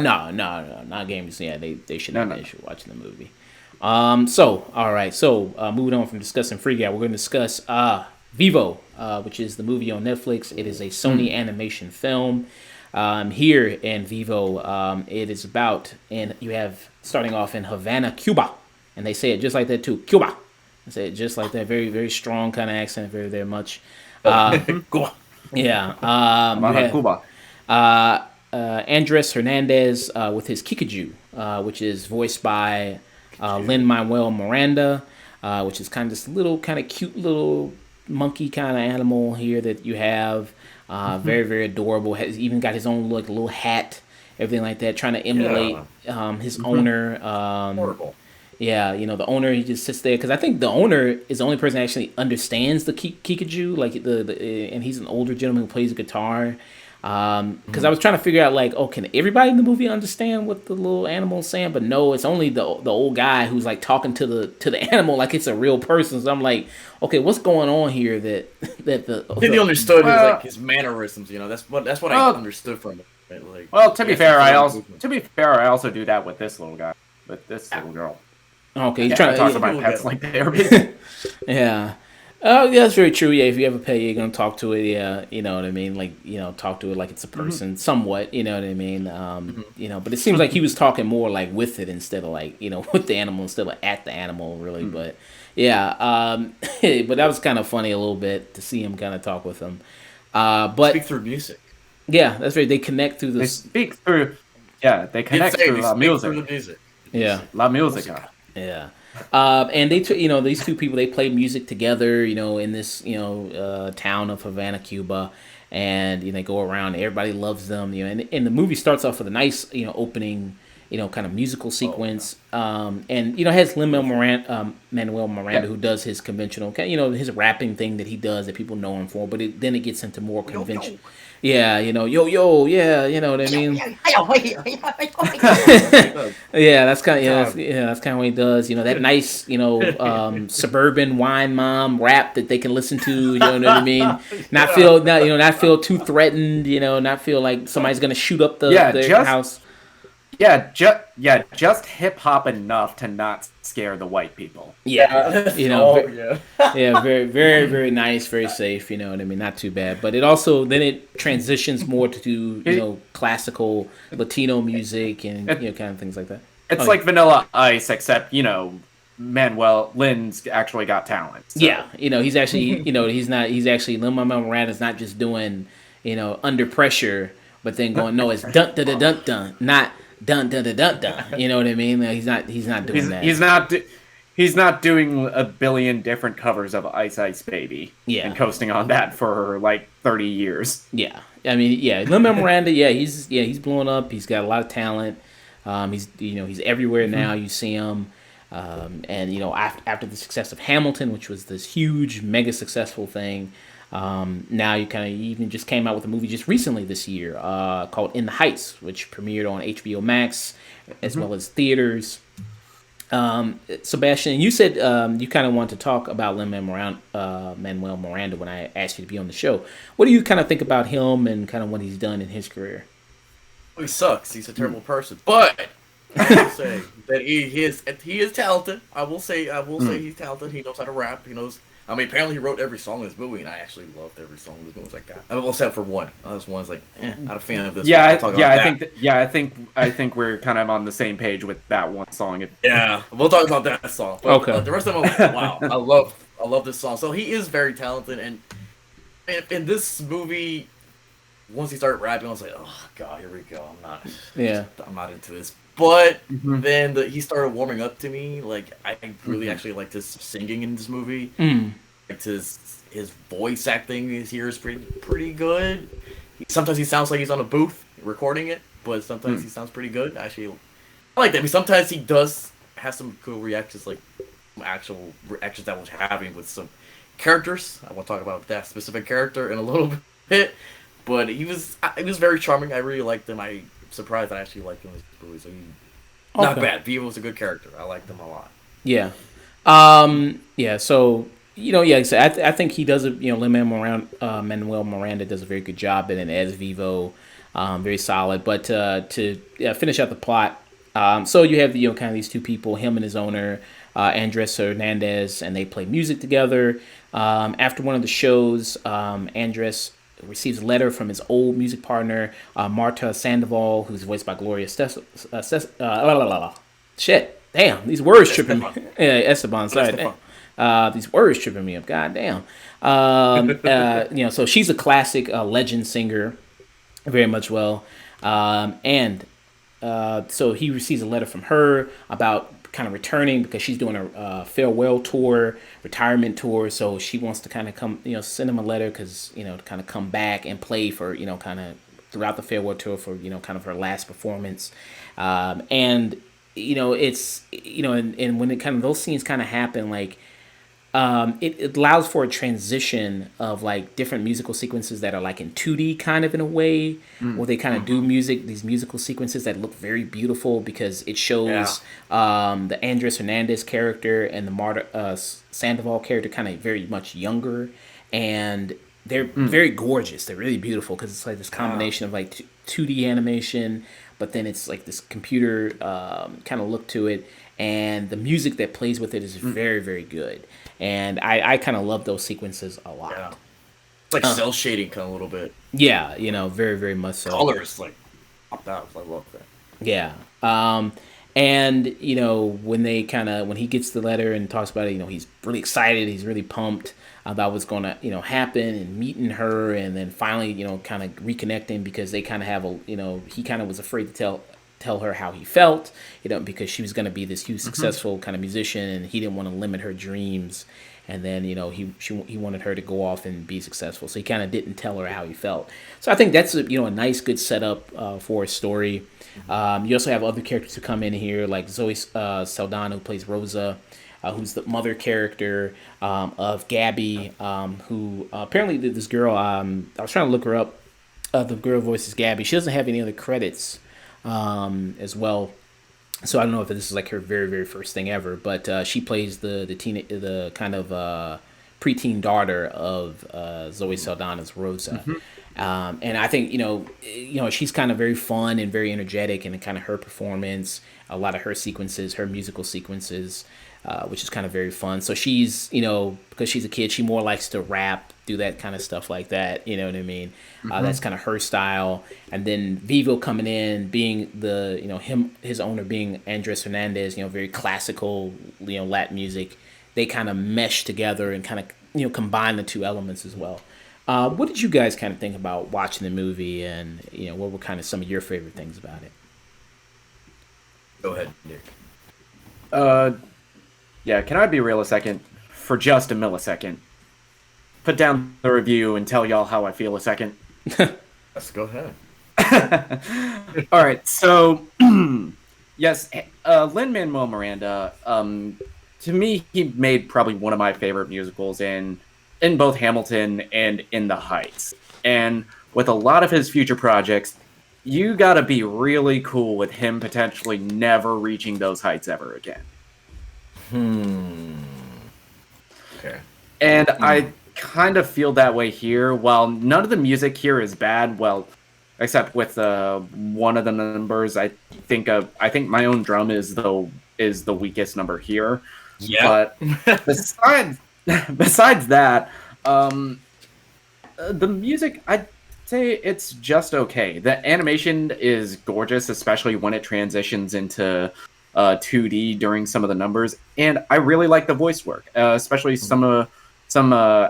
No, non-gamers. Yeah, they should have an issue watching the movie. So all right. So moving on from discussing Free Guy, we're going to discuss Vivo, which is the movie on Netflix. It is a Sony animation film. Here in Vivo, it is about, and you have starting off in Havana, Cuba, and they say it just like that too, Cuba. They say it just like that, very, very strong kind of accent, very, very much. Cuba. Yeah. Cuba. Andres Hernandez with his Kikaju, which is voiced by Lin-Manuel Miranda, which is kind of this little kind of cute little monkey kind of animal here that you have. Very, very adorable. Has even got his own like little hat, everything like that, trying to emulate his owner. Horrible. Yeah, the owner, he just sits there because I think the owner is the only person that actually understands the Kikaju, like and he's an older gentleman who plays guitar. Because I was trying to figure out like, oh, can everybody in the movie understand what the little animal's saying? But no, it's only the old guy who's like talking to the animal like it's a real person. So I'm like, okay, what's going on here? That the I think they understood like his mannerisms. That's what I understood from it. Right? Like, well, to be fair, I also do that with this little guy, with this little girl. Okay, he's trying to talk to my pets like they're yeah. Oh, yeah, that's very true. Yeah, if you have a pet, you're gonna talk to it. Yeah, you know what I mean. Like, talk to it like it's a person, somewhat. You know what I mean. But it seems like he was talking more like with it instead of like with the animal instead of at the animal, really. But yeah, but that was kind of funny a little bit to see him kind of talk with him. But speak through music. Yeah, that's right. They connect through the. They speak through. Yeah, they connect through music. Through the music. Yeah, la musica. Yeah. And they, these two people, they play music together, in this, town of Havana, Cuba, and they go around. Everybody loves them, and the movie starts off with a nice, opening, kind of musical sequence, and it has Manuel Miranda, who does his conventional, his rapping thing that he does that people know him for, but then it gets into more conventional. Yeah, yo, yeah, you know what I mean. Yeah, that's kind of that's kind of what he does. That nice, suburban wine mom rap that they can listen to. You know what I mean? Not feel too threatened. Not feel like somebody's gonna shoot up their house. Yeah, just hip hop enough to not scare the white people. Yeah, very, very, very nice, very safe. You know what I mean? Not too bad. But it transitions more to classical Latino music and kind of things like that. It's like Vanilla Ice, except Manuel Lynn's actually got talent. So. Yeah, he's actually Lin-Manuel Miranda's not just doing Under Pressure, but then going no, it's dun dun dun dun dun, not dun dun dun dun dun. You know what I mean? He's not doing that. He's not doing a billion different covers of Ice Ice Baby. Yeah. And coasting on that for like 30 years. Yeah. I mean, Lin-Manuel Miranda, he's blowing up. He's got a lot of talent. He's everywhere now. You see him. And after the success of Hamilton, which was this huge, mega successful thing, now you even just came out with a movie just recently this year called In the Heights, which premiered on HBO Max as well as theaters. Sebastian, you said you kind of want to talk about Manuel Miranda when I asked you to be on the show. What do you kind of think about him and kind of what he's done in his career? Well, he sucks. He's a terrible person, but I will say that he is talented. I will say he's talented. He knows how to rap. He knows. I mean, apparently he wrote every song in this movie, and I actually loved every song in this movie. Like that. I mean, except for one. This one's like, not a fan of this. I think we're kind of on the same page with that one song. Yeah, we'll talk about that song. But, okay. The rest of them, wow, I love this song. So he is very talented, and in this movie, once he started rapping, I was like, oh god, here we go. I'm not into this. But then he started warming up to me. Like I really actually liked his singing in this movie. Like his voice acting here is pretty good. Sometimes he sounds like he's on a booth recording it, but sometimes he sounds pretty good. Actually, I like that. I mean, sometimes he does have some cool reactions, like some actual reactions that was having with some characters. I won't talk about that specific character in a little bit, but he was very charming. I really liked him. I'm surprised I actually liked him in this movie. So not bad. Vivo's a good character. I liked him a lot. Yeah. So I think he does Lin-Manuel Miranda does a very good job in it as Vivo, very solid. But to finish out the plot, so you have kind of these two people, him and his owner, Andres Hernandez, and they play music together. After one of the shows, Andres receives a letter from his old music partner, Marta Sandoval, who's voiced by Gloria shit. Damn, these words tripping me. Esteban, sorry. These words tripping me up. God damn. So she's a classic legend singer, very much well. So he receives a letter from her about kind of returning because she's doing a farewell tour, retirement tour. So she wants to kind of come, send him a letter because, to kind of come back and play for, kind of throughout the farewell tour for, kind of her last performance. It's, and when it kind of, those scenes kind of happen, like, it allows for a transition of like different musical sequences that are like in 2D kind of in a way, where they kind of do these musical sequences that look very beautiful because it shows the Andres Hernandez character and the Marta Sandoval character kind of very much younger, and they're very gorgeous. They're really beautiful because it's like this combination of like 2D animation, but then it's like this computer kind of look to it, and the music that plays with it is very, very good. And I kind of love those sequences a lot. Yeah. It's like cell shading kind of a little bit. Yeah, very, very much so. Colors like popped out. I love that. Yeah. And when he gets the letter and talks about it, he's really excited, he's really pumped about what's going to happen, and meeting her, and then finally kind of reconnecting, because they kind of have he kind of was afraid to tell her how he felt, because she was going to be this huge successful kind of musician, and he didn't want to limit her dreams. And then he wanted her to go off and be successful, so he kind of didn't tell her how he felt. So I think that's a nice good setup for a story. You also have other characters who come in here, like Zoe Saldana, who plays Rosa, who's the mother character of Gabby, who apparently this girl. I was trying to look her up. The girl voices Gabby. She doesn't have any other credits as well. So I don't know if this is like her very, very first thing ever, but she plays the kind of preteen daughter of Zoe Saldana's Rosa. And I think she's kind of very fun and very energetic, and kind of her performance, a lot of her sequences, her musical sequences, which is kind of very fun. So she's because she's a kid, she more likes to rap, do that kind of stuff like that. You know what I mean? That's kind of her style. And then Vivo coming in, being the his owner being Andres Hernandez, very classical Latin music. They kind of mesh together and kind of combine the two elements as well. What did you guys kind of think about watching the movie, and what were kind of some of your favorite things about it? Go ahead, Nick. Yeah, can I be real a second? For just a millisecond. Put down the review and tell y'all how I feel a second. Let's go ahead. All right, so yes, Lin-Manuel Miranda. To me, he made probably one of my favorite musicals in both Hamilton and In the Heights. And with a lot of his future projects, you gotta be really cool with him potentially never reaching those heights ever again. Okay. And I kind of feel that way here. While none of the music here is bad, well, except with one of the numbers, I think My Own Drum is the weakest number here. Yeah. But besides that, the music, I'd say it's just okay. The animation is gorgeous, especially when it transitions into 2D during some of the numbers, and I really like the voice work, especially some out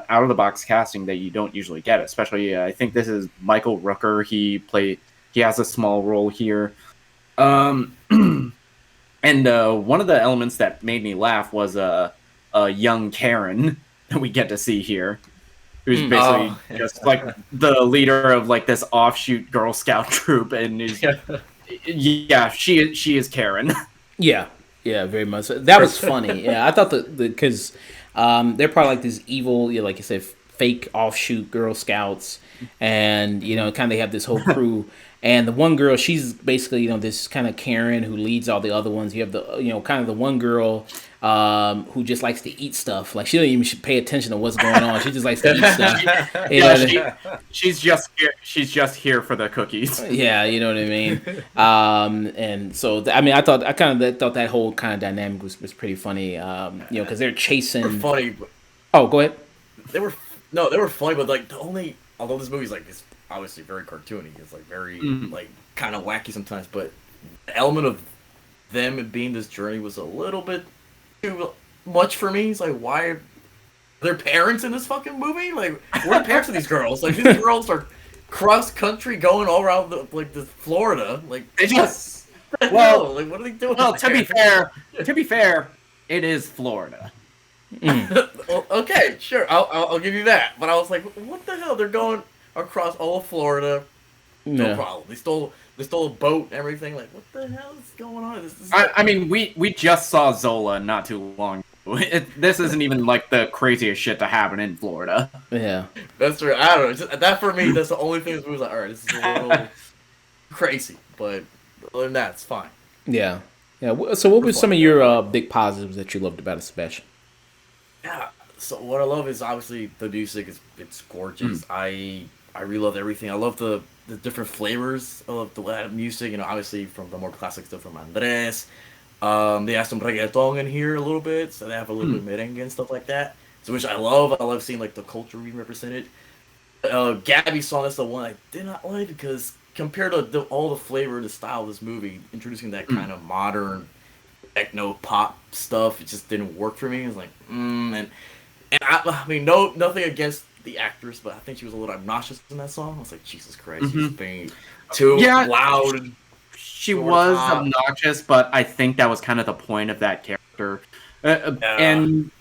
of the box casting that you don't usually get. Especially, I think this is Michael Rooker. He has a small role here. And one of the elements that made me laugh was a young Karen that we get to see here, who's basically just like the leader of like this offshoot Girl Scout troop, and she is Karen. Yeah, very much. That was funny. Yeah, I thought because they're probably like this evil, like you said, fake offshoot Girl Scouts, and kind of have this whole crew. And the one girl, she's basically this kind of Karen who leads all the other ones. You have the kind of the one girl who just likes to eat stuff. Like she don't even pay attention to what's going on. She just likes to eat stuff. She's just here for the cookies. Yeah, you know what I mean. And so I thought that whole kind of dynamic was pretty funny. Because they're chasing. They were funny. Oh, go ahead. They were funny, but like although this movie's like it's obviously very cartoony, it's like very like kind of wacky sometimes, but the element of them being this journey was a little bit too much for me. It's like, why are their parents in this fucking movie? Like, where are the parents of these girls? Like, these girls are cross country going all around the Florida. Like, they just like what are they doing? Well, to be fair, it is Florida. Okay, sure, I'll give you that. But I was like, what the hell? They're going across all of Florida. No problem. They stole a boat and everything. Like, what the hell is going on? I mean, we just saw Zola not too long. This isn't even like the craziest shit to happen in Florida. Yeah. That's true. I don't know. Just, that for me, that's the only thing that was like, all right, this is a little crazy, but other than that, it's fine. Yeah. Yeah. So, what were some of your big positives that you loved about it, Sebastian? Yeah. So what I love is obviously the music is it's gorgeous. I really love everything. I love the different flavors of the music. You know, obviously from the more classic stuff from Andres. They have some reggaeton in here a little bit, so they have a little bit of merengue and stuff like that. So which I love. I love seeing like the culture being represented. Gabby's song, that's the one I did not like because compared to all the flavor and the style of this movie, introducing that kind of modern techno pop stuff, it just didn't work for me. It was like, and I mean, nothing against the actress, but I think she was a little obnoxious in that song. I was like, Jesus Christ, she's being too loud. And she was obnoxious, but I think that was kind of the point of that character. And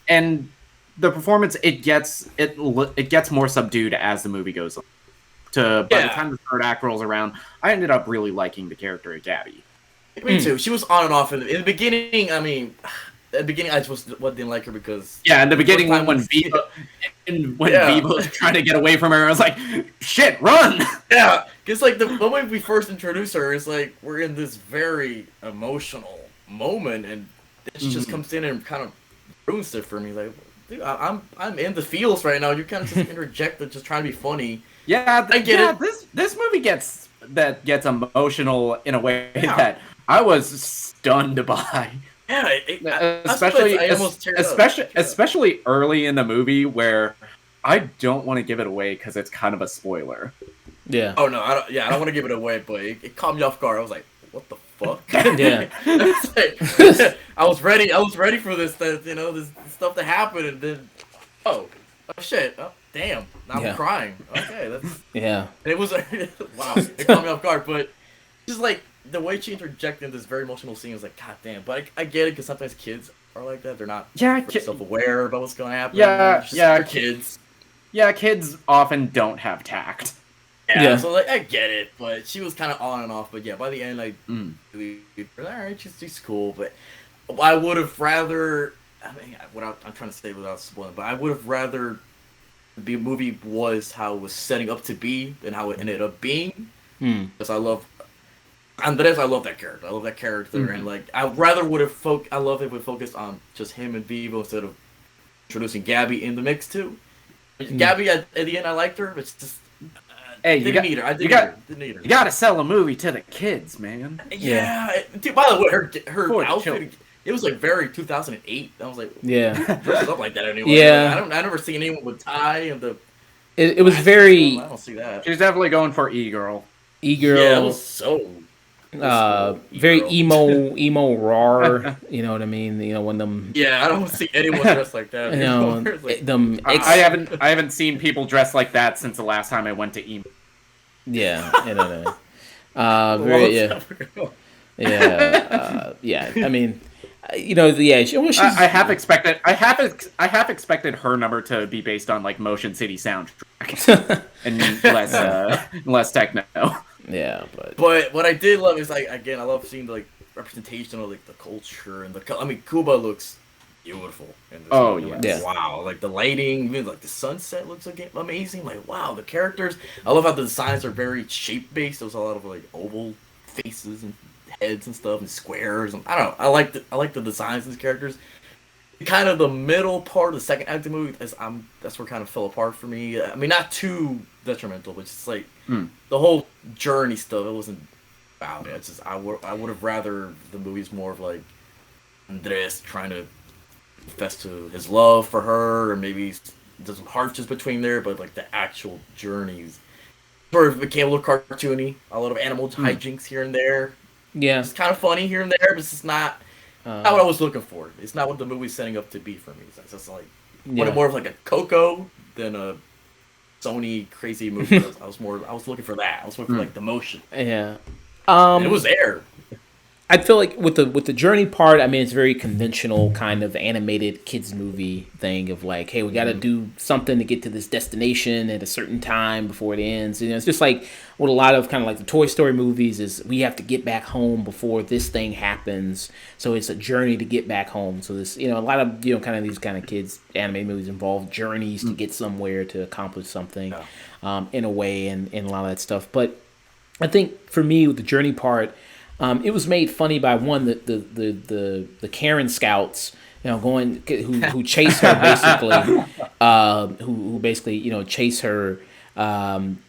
the performance, it gets more subdued as the movie goes on. By the time the third act rolls around, I ended up really liking the character of Gabby. Me too. She was on and off in the beginning. I mean, at the beginning, I just didn't like her because in the beginning when Vivo was trying to get away from her, I was like, "Shit, run!" Yeah, because like the moment we first introduce her, it's like we're in this very emotional moment, and she just comes in and kind of ruins it for me. Like, dude, I'm in the feels right now. You kind of just interject and just trying to be funny. Yeah, I get it. This movie gets emotional in a way that I was stunned by. Yeah, especially early in the movie where I don't want to give it away because it's kind of a spoiler. Yeah. Oh no, I don't want to give it away, but it caught me off guard. I was like, what the fuck? Yeah. I was ready for this, this stuff to happen, and then, oh shit, oh damn, now I'm crying. Okay, that's It was wow, it caught me off guard, but just like the way she interjected this very emotional scene was like, god damn. But I get it because sometimes kids are like that. They're not self-aware about what's going to happen. They're kids. Yeah, kids often don't have tact. Yeah, so like I get it, but she was kind of on and off. But yeah, by the end, like, all right, she's cool. But I would have rather. I mean, I'm trying to say without spoiling, but I would have rather the movie was how it was setting up to be than how it ended up being. Because I love Andres. I love that character. I love that character, and like I rather would have I love if we focused on just him and Vivo instead of introducing Gabby in the mix too. Gabby at the end, I liked her, but it's just. Hey, didn't need her. You gotta sell a movie to the kids, man. Yeah. Dude, by the way, her outfit, it was like very 2008. I was like, dress up like that anyway. Yeah. Like, I never seen anyone with tie and the. It was very. I don't see that. She's definitely going for e-girl. E-girl. Yeah, it was so. Very emo raw. You know what I mean? You know when them. Yeah, I don't see anyone dressed like that. You know, like, I haven't seen people dressed like that since the last time I went to emo. Yeah, you know what I mean. Yeah. I mean, you know, I have expected her number to be based on like Motion City soundtrack and less techno. Yeah, but what I did love is like again, I love seeing the like representation of like the culture and I mean, Cuba looks beautiful. In this movie. Like, wow, like the lighting, even like the sunset looks like amazing. Like wow, the characters. I love how the designs are very shape based. There's a lot of like oval faces and heads and stuff and squares. And I don't know. I like the designs of these characters. Kind of the middle part of the second act of the movie that's where it kind of fell apart for me. I mean, not too detrimental, but just like the whole journey stuff. It wasn't about it. It's just I would have rather the movie's more of like Andres trying to confess to his love for her, or maybe there's some hardships between there, but like the actual journeys sort of became a little cartoony. A lot of animal hijinks here and there. Yeah, it's kind of funny here and there, but it's just not what I was looking for. It's not what the movie's setting up to be for me. It's just like more of like a Coco than a Sony crazy movie. I was looking for that. I was looking for like the motion. Yeah, and it was there. I feel like with the journey part, I mean, it's very conventional kind of animated kids movie thing of like, hey, we got to do something to get to this destination at a certain time before it ends. You know, it's just like what a lot of kind of like the Toy Story movies is. We have to get back home before this thing happens. So it's a journey to get back home. So this, a lot of kind of these kind of kids animated movies involve journeys to get somewhere to accomplish something, in a way, and a lot of that stuff. But I think for me, with the journey part. It was made funny by one the Karen scouts, going who chase her basically, who basically chase her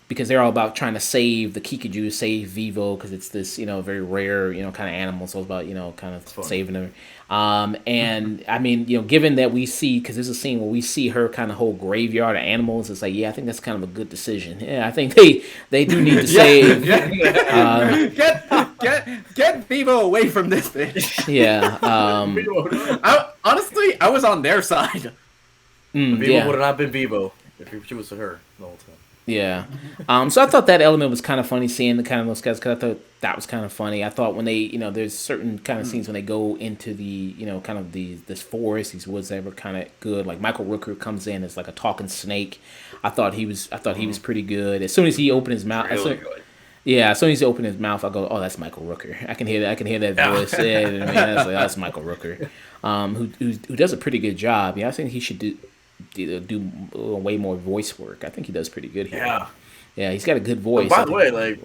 because they're all about trying to save the Kikiju, save Vivo because it's this very rare kind of animal, so it's about kind of saving her. And I mean given that we see, because there's a scene where we see her kind of whole graveyard of animals, it's like I think that's kind of a good decision. I think they do need to save. Get Vivo away from this bitch. Yeah. Honestly, I was on their side. Vivo would have not been Vivo if she was her the whole time. Yeah. So I thought that element was kind of funny, seeing the kind of those guys, because I thought that was kind of funny. I thought when they, there's certain kind of scenes when they go into the, kind of this forest, these woods that were kind of good. Like Michael Rooker comes in as like a talking snake. I thought he was pretty good. As soon as he opened his mouth, Really good. Yeah, as soon as he opened his mouth, I go, "Oh, that's Michael Rooker." I can hear that. I can hear that voice. Yeah, I mean, that's Michael Rooker, who does a pretty good job. Yeah, I think he should do way more voice work. I think he does pretty good here. Yeah, he's got a good voice. By the way,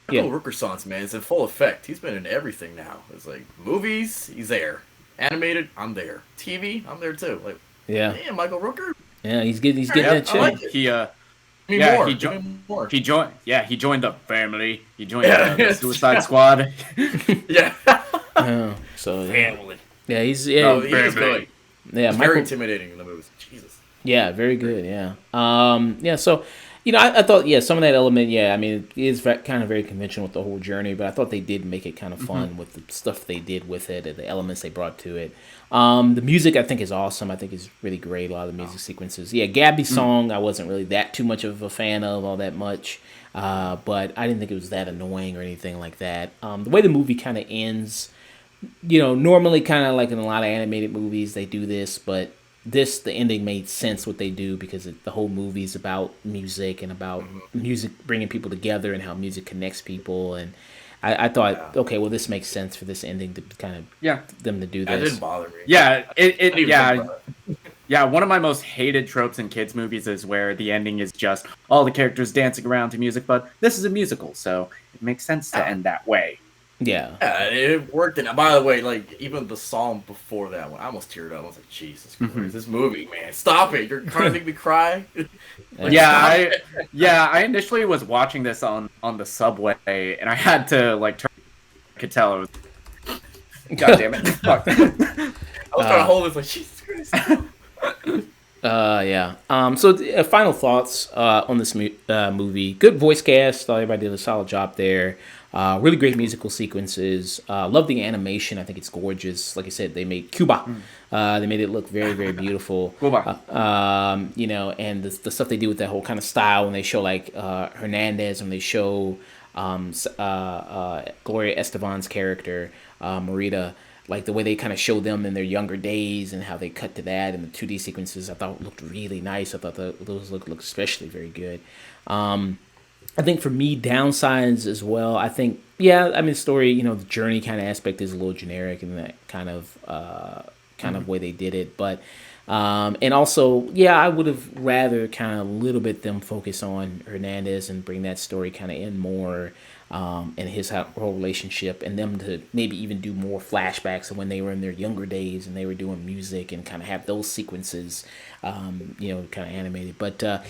Michael Rooker songs, man, it's in full effect. He's been in everything now. It's like movies, he's there. Animated, I'm there. TV, I'm there too. Like, damn, Michael Rooker. Yeah, he's getting that shit. Like he joined the family. He joined the Suicide Squad. Family. Yeah, he's good. Yeah, he's very intimidating in the movies. Jesus. Yeah, very good. Yeah. So, I thought, some of that element, I mean, it is kind of very conventional with the whole journey, but I thought they did make it kind of fun with the stuff they did with it and the elements they brought to it. The music, I think, is awesome. I think is really great, a lot of the music sequences. Yeah, Gabby's song, I wasn't really that too much of a fan of all that much, but I didn't think it was that annoying or anything like that. The way the movie kind of ends, normally kind of like in a lot of animated movies, they do this, but the ending made sense what they do because the whole movie is about music and about music bringing people together and how music connects people. And I thought, okay, well, this makes sense for this ending to kind of them to do this. That didn't bother me. Yeah, one of my most hated tropes in kids movies is where the ending is just all the characters dancing around to music, but this is a musical, so it makes sense to end that way. Yeah, it worked. And by the way, like even the song before that one, I almost teared up. I was like, Jesus Christ, this movie, man, stop it! You're trying to make me cry. I initially was watching this on the subway, and I had to turn. I could tell it was. God damn it! Fuck. I was trying to hold this like Jesus Christ. So final thoughts on this movie. Good voice cast. Thought everybody did a solid job there. Really great musical sequences. Love the animation. I think it's gorgeous. Like I said, they made Cuba. They made it look very, very beautiful. Cuba. And the stuff they do with that whole kind of style when they show Hernandez, when they show Gloria Estefan's character, Marita, like the way they kind of show them in their younger days and how they cut to that and the 2D sequences, I thought looked really nice. I thought those looked especially very good. I think for me, downsides as well. I think, the story, the journey kind of aspect is a little generic in that kind of way they did it. But, and also, I would have rather kind of a little bit them focus on Hernandez and bring that story kind of in more, and his whole relationship, and them to maybe even do more flashbacks of when they were in their younger days and they were doing music and kind of have those sequences, kind of animated. But, I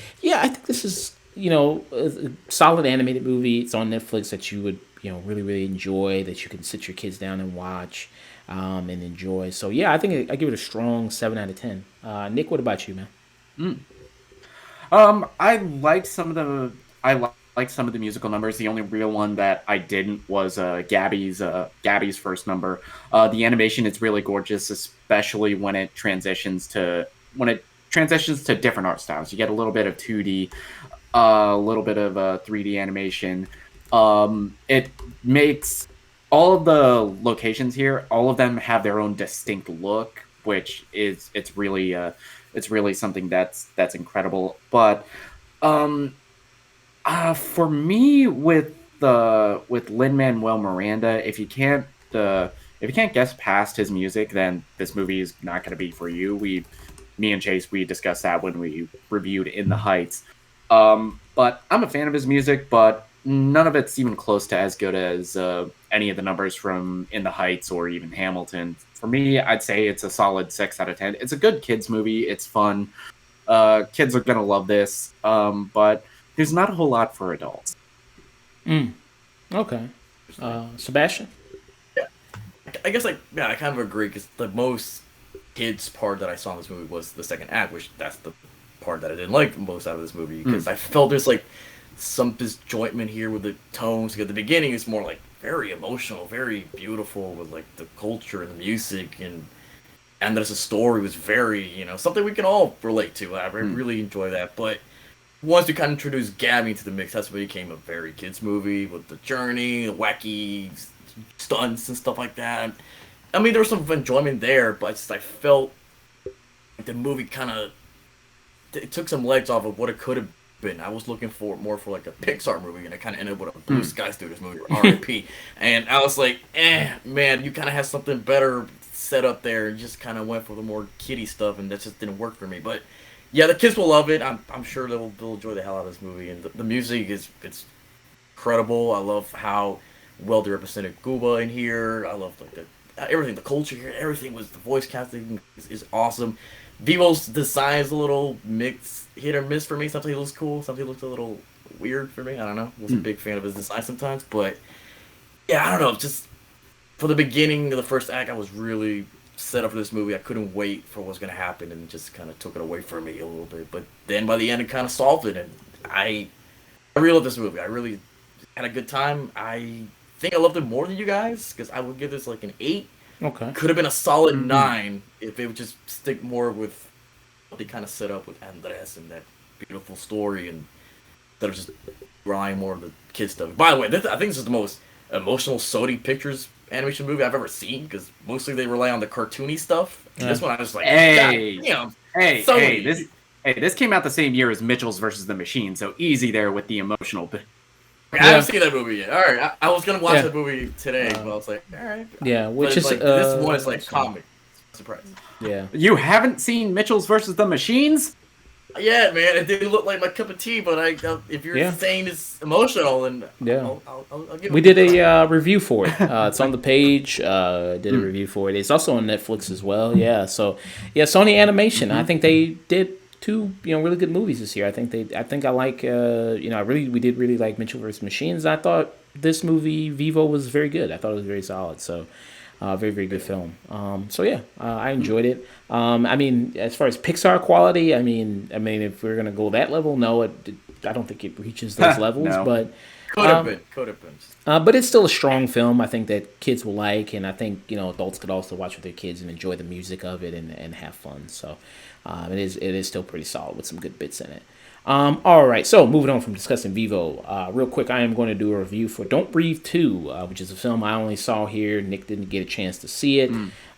think this is, a solid animated movie. It's on Netflix that you would, really, really enjoy, that you can sit your kids down and watch, and enjoy. So, I think I give it a strong 7 out of 10. Nick, what about you, man? I liked some of the musical numbers. The only real one that I didn't was Gabby's first number. The animation is really gorgeous, especially when it transitions to different art styles. You get a little bit of 2D, a little bit of 3D animation. It makes all of the locations here, all of them have their own distinct look, which is it's really something that's incredible. But for me, with Lin-Manuel Miranda, if you can't guess past his music, then this movie is not going to be for you. Me and Chase, we discussed that when we reviewed In the Heights. But I'm a fan of his music, but none of it's even close to as good as any of the numbers from In the Heights or even Hamilton. For me, I'd say it's a solid 6 out of 10. It's a good kids movie. It's fun. Kids are going to love this. But there's not a whole lot for adults. Okay. Sebastian? Yeah, I guess I kind of agree because the most kids part that I saw in this movie was the second act, which that's the part that I didn't like the most out of this movie because I felt there's like some disjointment here with the tones. Because the beginning is more like very emotional, very beautiful with like the culture and the music, and there's a story was very something we can all relate to. I really enjoy that, but once we kind of introduced Gabby into the mix, that's when it became a very kids movie with the journey, the wacky stunts and stuff like that. I mean, there was some enjoyment there, but I felt like the movie kind of it took some legs off of what it could have been. I was looking for more for like a Pixar movie, and it kind of ended with a Blue Sky Studios movie, or R.I.P. And I was like, man, you kind of had something better set up there, and just kind of went for the more kiddie stuff, and that just didn't work for me. But yeah, the kids will love it. I'm sure they'll enjoy the hell out of this movie, and the music it's incredible. I love how well they represented Cuba in here. I love like everything, the culture here, everything was the voice casting is awesome. Vivo's design is a little hit or miss for me. Sometimes he looks cool, sometimes he looks a little weird for me. I don't know. I wasn't a big fan of his design sometimes, but yeah, I don't know. Just for the beginning of the first act, I was really set up for this movie. I couldn't wait for what's going to happen, and it just kind of took it away from me a little bit. But then by the end, it kind of solved it, and I really love this movie. I really had a good time. I think I loved it more than you guys, because I would give this like an 8. Okay. Could have been a solid 9 if it would just stick more with what they kind of set up with Andres and that beautiful story, and instead of just relying more on the kid stuff. By the way, I think this is the most emotional Sony Pictures animation movie I've ever seen, because mostly they rely on the cartoony stuff. And this one I was like, this came out the same year as Mitchell's versus the Machines, so easy there with the emotional bit. I haven't seen that movie yet. All right, I was gonna watch that movie today, but I was like, all right. Yeah, which is like, this one is like comic. Surprise. Yeah. You haven't seen Mitchell's versus the Machines? Yeah, man, it didn't look like my cup of tea, but if you're saying it's emotional, then I'll give it. We did a review for it. It's on the page. Did a review for it. It's also on Netflix as well. Yeah, so Sony Animation. I think they did 2 really good movies this year. I think I like we did really like Mitchell vs. Machines. I thought this movie Vivo was very good. I thought it was very solid. So very, very good film. I enjoyed it. I mean, as far as Pixar quality, I mean, if we're gonna go that level, no, I don't think it reaches those levels. No. But could have been. But it's still a strong film. I think that kids will like, and I think adults could also watch with their kids and enjoy the music of it and have fun. So it is still pretty solid with some good bits in it. All right, so moving on from discussing Vivo, real quick, I am going to do a review for Don't Breathe 2, which is a film I only saw here. Nick didn't get a chance to see it.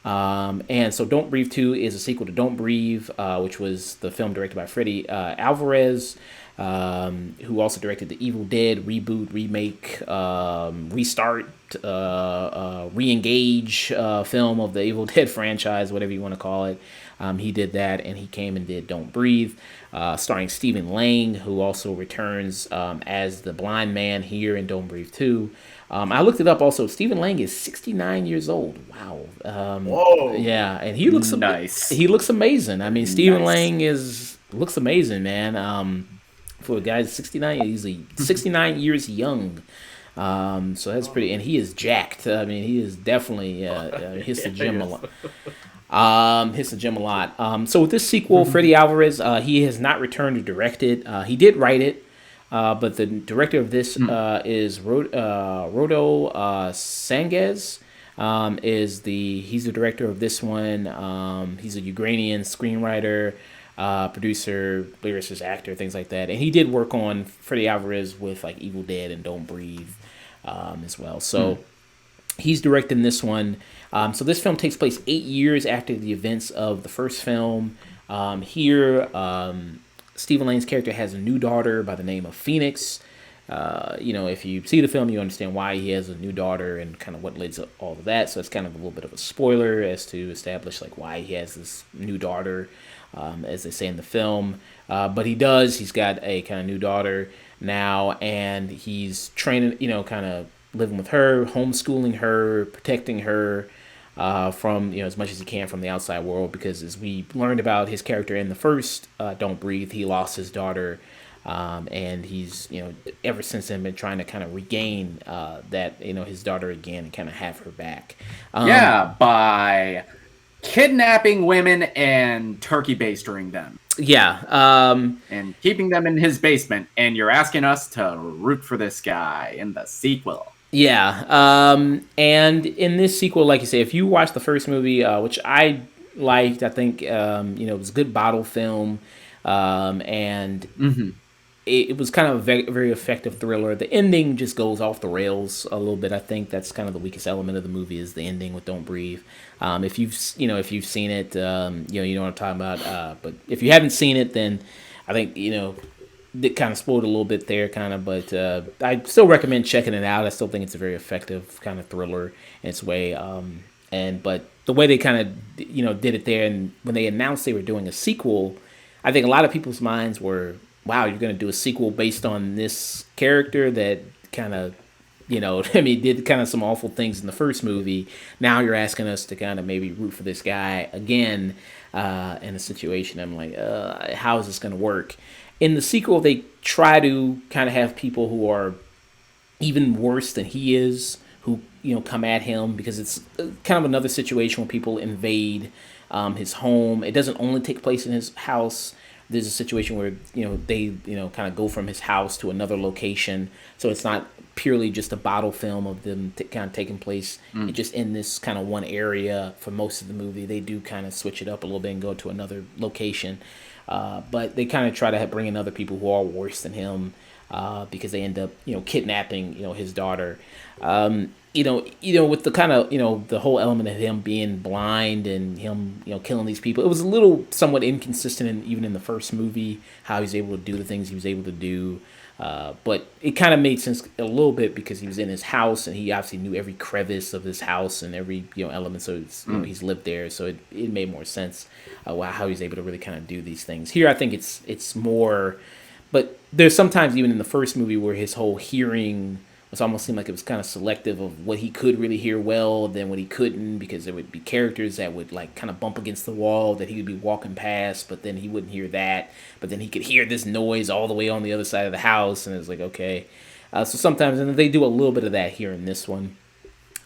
And so Don't Breathe 2 is a sequel to Don't Breathe, which was the film directed by Freddy Alvarez, who also directed the Evil Dead reboot, remake, restart, re-engage film of the Evil Dead franchise, whatever you want to call it. He did that, and he came and did Don't Breathe, starring Stephen Lang, who also returns as the blind man here in Don't Breathe 2. I looked it up also. Stephen Lang is 69 years old. Wow. Whoa. Yeah, and he looks nice. He looks amazing. I mean, Stephen Lang looks amazing, man. For a guy that's 69, he's 69 years young. So that's pretty, and he is jacked. I mean, he is definitely hits the gym a lot. Hits the gym a lot. So with this sequel, Freddy Alvarez, he has not returned to direct it. He did write it, but the director of this is Rodo Sanguez. He's the director of this one. He's a Ukrainian screenwriter, producer, lyricist, actor, things like that. And he did work on Freddy Alvarez with like Evil Dead and Don't Breathe as well. So He's directing this one. So this film takes place 8 years after the events of the first film. Here, Stephen Lane's character has a new daughter by the name of Phoenix. If you see the film, you understand why he has a new daughter and kind of what leads up all of that. So it's kind of a little bit of a spoiler as to establish like why he has this new daughter, as they say in the film. But he does. He's got a kind of new daughter now, and he's training. Kind of living with her, homeschooling her, protecting her. From as much as he can from the outside world, because as we learned about his character in the first Don't Breathe, he lost his daughter, and he's ever since then been trying to kind of regain that his daughter again and kind of have her back. By kidnapping women and turkey bastering them. And keeping them in his basement, and you're asking us to root for this guy in the sequel. And in this sequel, like you say, if you watch the first movie, which I liked, I think it was a good bottle film, and it was kind of a very, very effective thriller. The ending just goes off the rails a little bit. I think that's kind of the weakest element of the movie is the ending with Don't Breathe. If you've seen it, you know what I'm talking about. But if you haven't seen it, then I think it kind of spoiled a little bit there, kind of, but I still recommend checking it out. I still think it's a very effective kind of thriller in its way. But the way they kind of did it there, and when they announced they were doing a sequel, I think a lot of people's minds were, wow, you're going to do a sequel based on this character that kind of did kind of some awful things in the first movie. Now you're asking us to kind of maybe root for this guy again in a situation. I'm like, how is this going to work? In the sequel, they try to kind of have people who are even worse than he is, who come at him, because it's kind of another situation where people invade his home. It doesn't only take place in his house. There's a situation where they kind of go from his house to another location, so it's not purely just a bottle film of them kind of taking place just in this kind of one area for most of the movie. They do kind of switch it up a little bit and go to another location. But they kind of try to bring in other people who are worse than him, because they end up, kidnapping, his daughter. With the kind of, the whole element of him being blind and him, killing these people. It was a little somewhat inconsistent even in the first movie, how he was able to do the things he was able to do. But it kind of made sense a little bit because he was in his house and he obviously knew every crevice of his house and every element. So it's, he's lived there, so it made more sense how he's able to really kind of do these things. Here, I think it's more, but there's sometimes even in the first movie where his whole hearing was almost seemed like it was kind of selective of what he could really hear well than what he couldn't, because there would be characters that would like kind of bump against the wall that he would be walking past, but then he wouldn't hear that, but then he could hear this noise all the way on the other side of the house, and it's like, okay. So sometimes, and they do a little bit of that here in this one.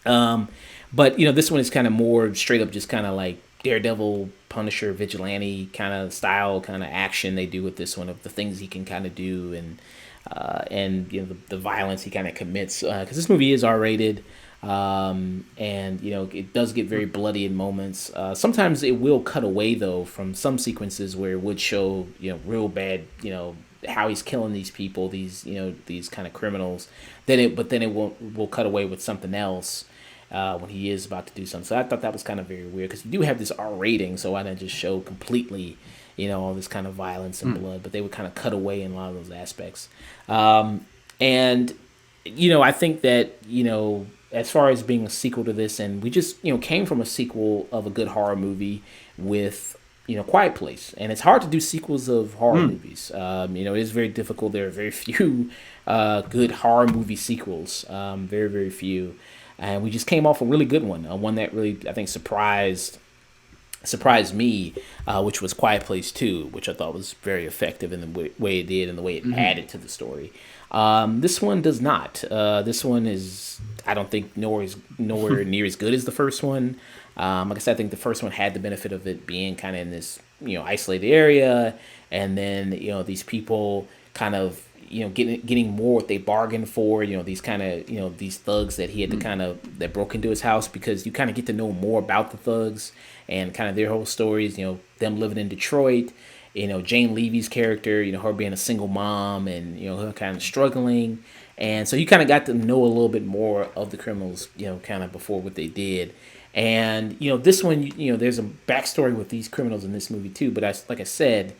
But this one is kind of more straight up just kind of like Daredevil, Punisher, Vigilante kind of style, kind of action they do with this one, of the things he can kind of do, and the violence he kind of commits, because this movie is R-rated, and it does get very bloody in moments. Sometimes it will cut away though from some sequences where it would show real bad how he's killing these people, these these kind of criminals. Then it will cut away with something else when he is about to do something. So I thought that was kind of very weird, because you do have this R rating, so why not just show completely all this kind of violence and blood, but they would kind of cut away in a lot of those aspects. And I think that, as far as being a sequel to this, and we just, came from a sequel of a good horror movie with, Quiet Place. And it's hard to do sequels of horror movies. It is very difficult. There are very few good horror movie sequels, very, very few. And we just came off a really good one that really, I think, surprised me, which was Quiet Place 2, which I thought was very effective in the way it did and the way it added to the story. This one does not. This one is, I don't think, nowhere near as good as the first one. Like I said, I think the first one had the benefit of it being kind of in this, isolated area, and then, these people kind of, getting more what they bargained for, these kind of, these thugs that he had to kind of, that broke into his house, because you kind of get to know more about the thugs and kind of their whole stories, them living in Detroit, Jane Levy's character, her being a single mom and, her kind of struggling. And so you kind of got to know a little bit more of the criminals, kind of before what they did. And this one, there's a backstory with these criminals in this movie too. But like I said,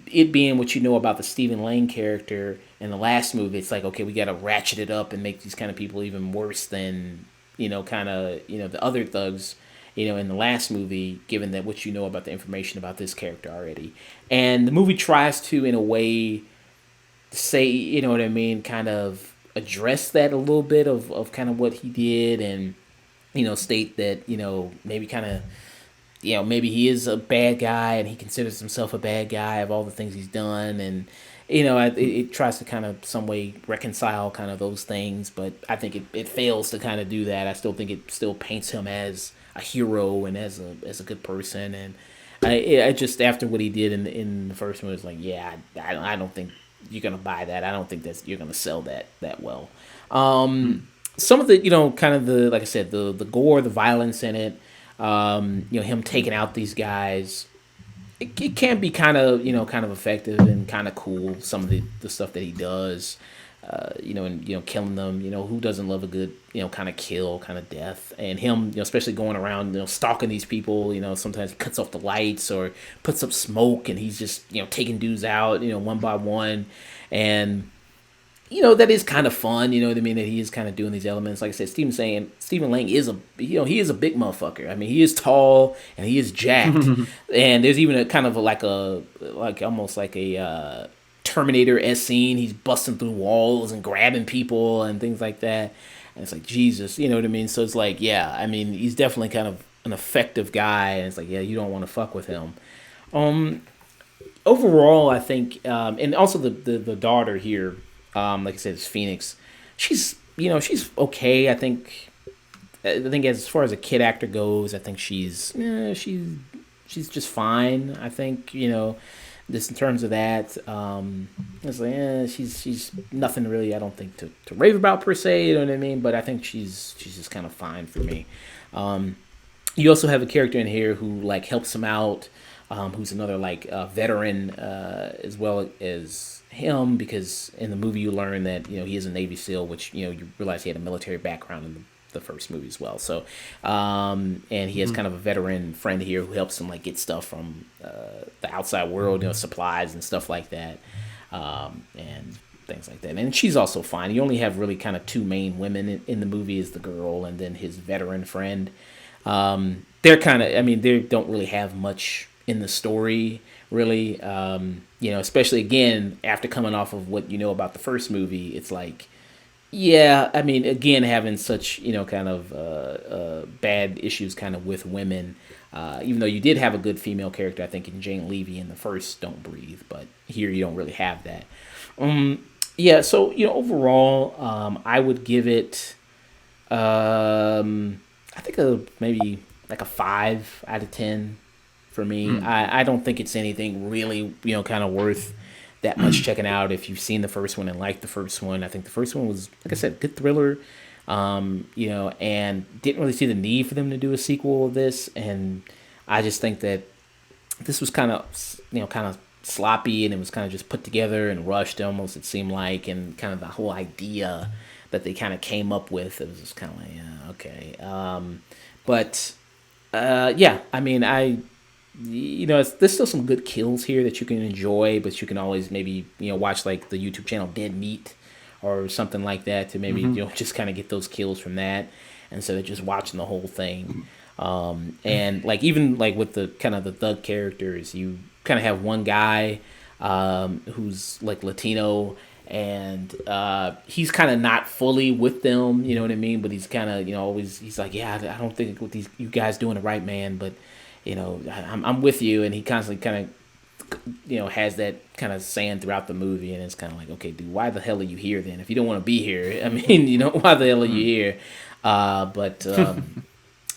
it being what you know about the Stephen Lang character in the last movie, it's like, okay, we got to ratchet it up and make these kind of people even worse than the other thugs, in the last movie, given that what you know about the information about this character already. And the movie tries to, in a way, say, what I mean, kind of address that a little bit of kind of what he did, and, state that, maybe kind of, maybe he is a bad guy and he considers himself a bad guy of all the things he's done. And, it tries to kind of some way reconcile kind of those things, but I think it fails to kind of do that. I still think it still paints him as a hero and as a good person. And I just, after what he did in the first one, it's like, yeah, I don't think you're going to buy that. I don't think you're going to sell that well. Some of the, kind of the, like I said, the gore, the violence in it, him taking out these guys, it can be kind of, kind of effective and kind of cool. Some of the stuff that he does, and, killing them, who doesn't love a good, kind of kill, kind of death. And him, especially going around, stalking these people, sometimes he cuts off the lights or puts up smoke and he's just, taking dudes out, one by one. And, that is kind of fun, what I mean, that he is kind of doing these elements. Like I said, Stephen Lang is he is a big motherfucker. I mean, he is tall and he is jacked. And there's even a kind of almost like a Terminator-esque scene. He's busting through walls and grabbing people and things like that. And it's like, Jesus, what I mean? So it's like, yeah, I mean, he's definitely kind of an effective guy. And it's like, yeah, you don't want to fuck with him. Overall, I think, and also the daughter here, like I said, it's Phoenix. She's okay. I think as far as a kid actor goes, I think she's just fine. I think, just in terms of that, it's like, she's nothing really, I don't think to rave about per se, you know what I mean? But I think she's just kind of fine for me. You also have a character in here who like helps him out, who's another like veteran, as well as him, because in the movie you learn that he is a Navy SEAL, which you realize he had a military background in the first movie as well. So and he has kind of a veteran friend here who helps him like get stuff from the outside world, supplies and stuff like that, and things like that. And she's also fine. You only have really kind of two main women in the movie, is the girl and then his veteran friend. They're kind of, I mean, they don't really have much in the story, really. Especially again after coming off of what about the first movie, it's like, yeah, I mean, again, having such kind of bad issues kind of with women, even though you did have a good female character, I think in Jane Levy in the first Don't Breathe, but here you don't really have that. Yeah, so overall, I would give it, I think maybe like a 5 out of 10. For me, I don't think it's anything really, kind of worth that much checking out if you've seen the first one and liked the first one. I think the first one was, like I said, good thriller, and didn't really see the need for them to do a sequel of this. And I just think that this was kind of sloppy, and it was kind of just put together and rushed almost, it seemed like, and kind of the whole idea that they kind of came up with, it was just kind of like, yeah, okay. But yeah, I mean, there's still some good kills here that you can enjoy, but you can always maybe watch like the YouTube channel Dead Meat or something like that to maybe just kind of get those kills from that instead of just watching the whole thing. And like even like with the kind of the thug characters, you kind of have one guy who's like Latino, and he's kind of not fully with them, you know what I mean? But he's kind of always, he's like, yeah, I don't think what you guys doing the right, man, but I'm with you. And he constantly kind of has that kind of saying throughout the movie, and it's kind of like, okay, dude, why the hell are you here then? If you don't want to be here, I mean, why the hell are you here? But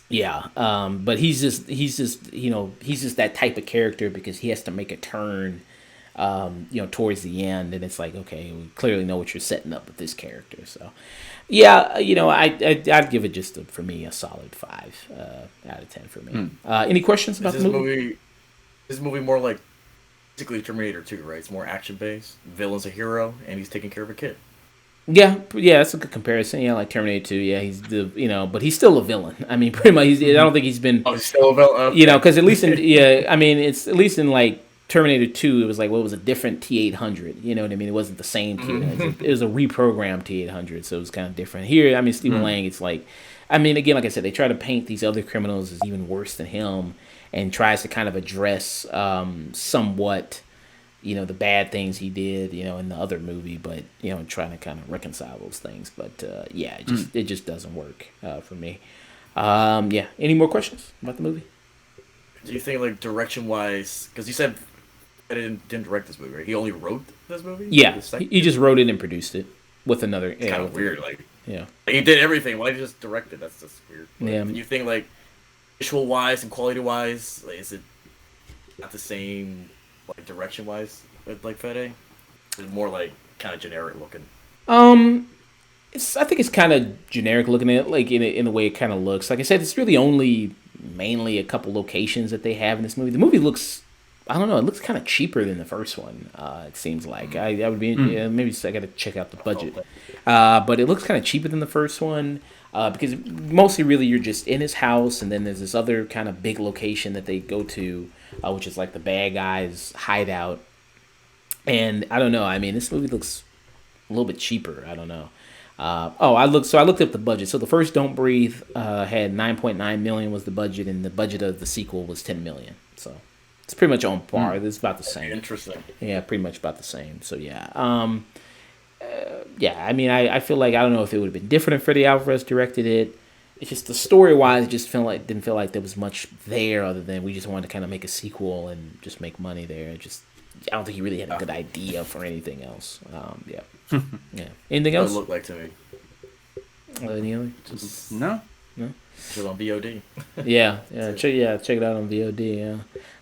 yeah, but he's just that type of character because he has to make a turn, towards the end, and it's like, okay, we clearly know what you're setting up with this character. So yeah, I'd give it just for me a solid 5 out of 10 for me. Any questions about the movie? Is this movie more like basically Terminator 2, right? It's more action based. Villain's a hero, and he's taking care of a kid. Yeah, yeah, that's a good comparison. Yeah, like Terminator 2. Yeah, he's but he's still a villain. I mean, pretty much. I don't think he's been, Oh, he's still about okay. because at least in I mean, it's at least in like Terminator 2, it was like, well, it was a different T-800. You know what I mean? It wasn't the same T-800. It was a reprogrammed T-800, so it was kind of different. Here, I mean, Stephen Lang, it's like, I mean, again, like I said, they try to paint these other criminals as even worse than him, and tries to kind of address somewhat, the bad things he did, in the other movie, but trying to kind of reconcile those things. But yeah, it just doesn't work for me. Yeah. Any more questions about the movie? Do you think like direction wise? Because you said I didn't direct this movie, right? He only wrote this movie. Yeah, he just wrote it and produced it with another. It's kind of weird. Like, yeah, he did everything. Why did he just direct it? That's just weird. Like, yeah. Do you think like visual wise and quality wise, like, is it not the same like direction wise with like Fede? It's more like kind of generic looking. I think it's kind of generic looking at it, like in the way it kind of looks. Like I said, it's really only mainly a couple locations that they have in this movie. The movie looks, I don't know, it looks kind of cheaper than the first one. It seems like I would be maybe I got to check out the budget, but it looks kind of cheaper than the first one because mostly really you're just in his house, and then there's this other kind of big location that they go to, which is like the bad guys' hideout. And I don't know. I mean, this movie looks a little bit cheaper. I don't know. I looked up the budget. So the first Don't Breathe had 9.9 million was the budget, and the budget of the sequel was 10 million. So it's pretty much on par. It's about the same. Interesting. Yeah, pretty much about the same. So yeah, yeah. I mean, I feel like I don't know if it would have been different if Freddy Alvarez directed it. It's just the story wise, just didn't feel like there was much there other than we just wanted to kind of make a sequel and just make money there. I don't think he really had a good idea for anything else. Yeah. Yeah. Anything else? What it looked like to me. Any other? No. It's on VOD. Yeah. Check it out on VOD. Yeah.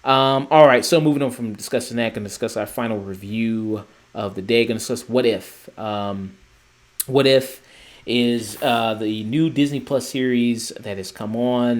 All right. So moving on from discussing that, gonna discuss our final review of the day. Gonna discuss What If. What If is the new Disney Plus series that has come on.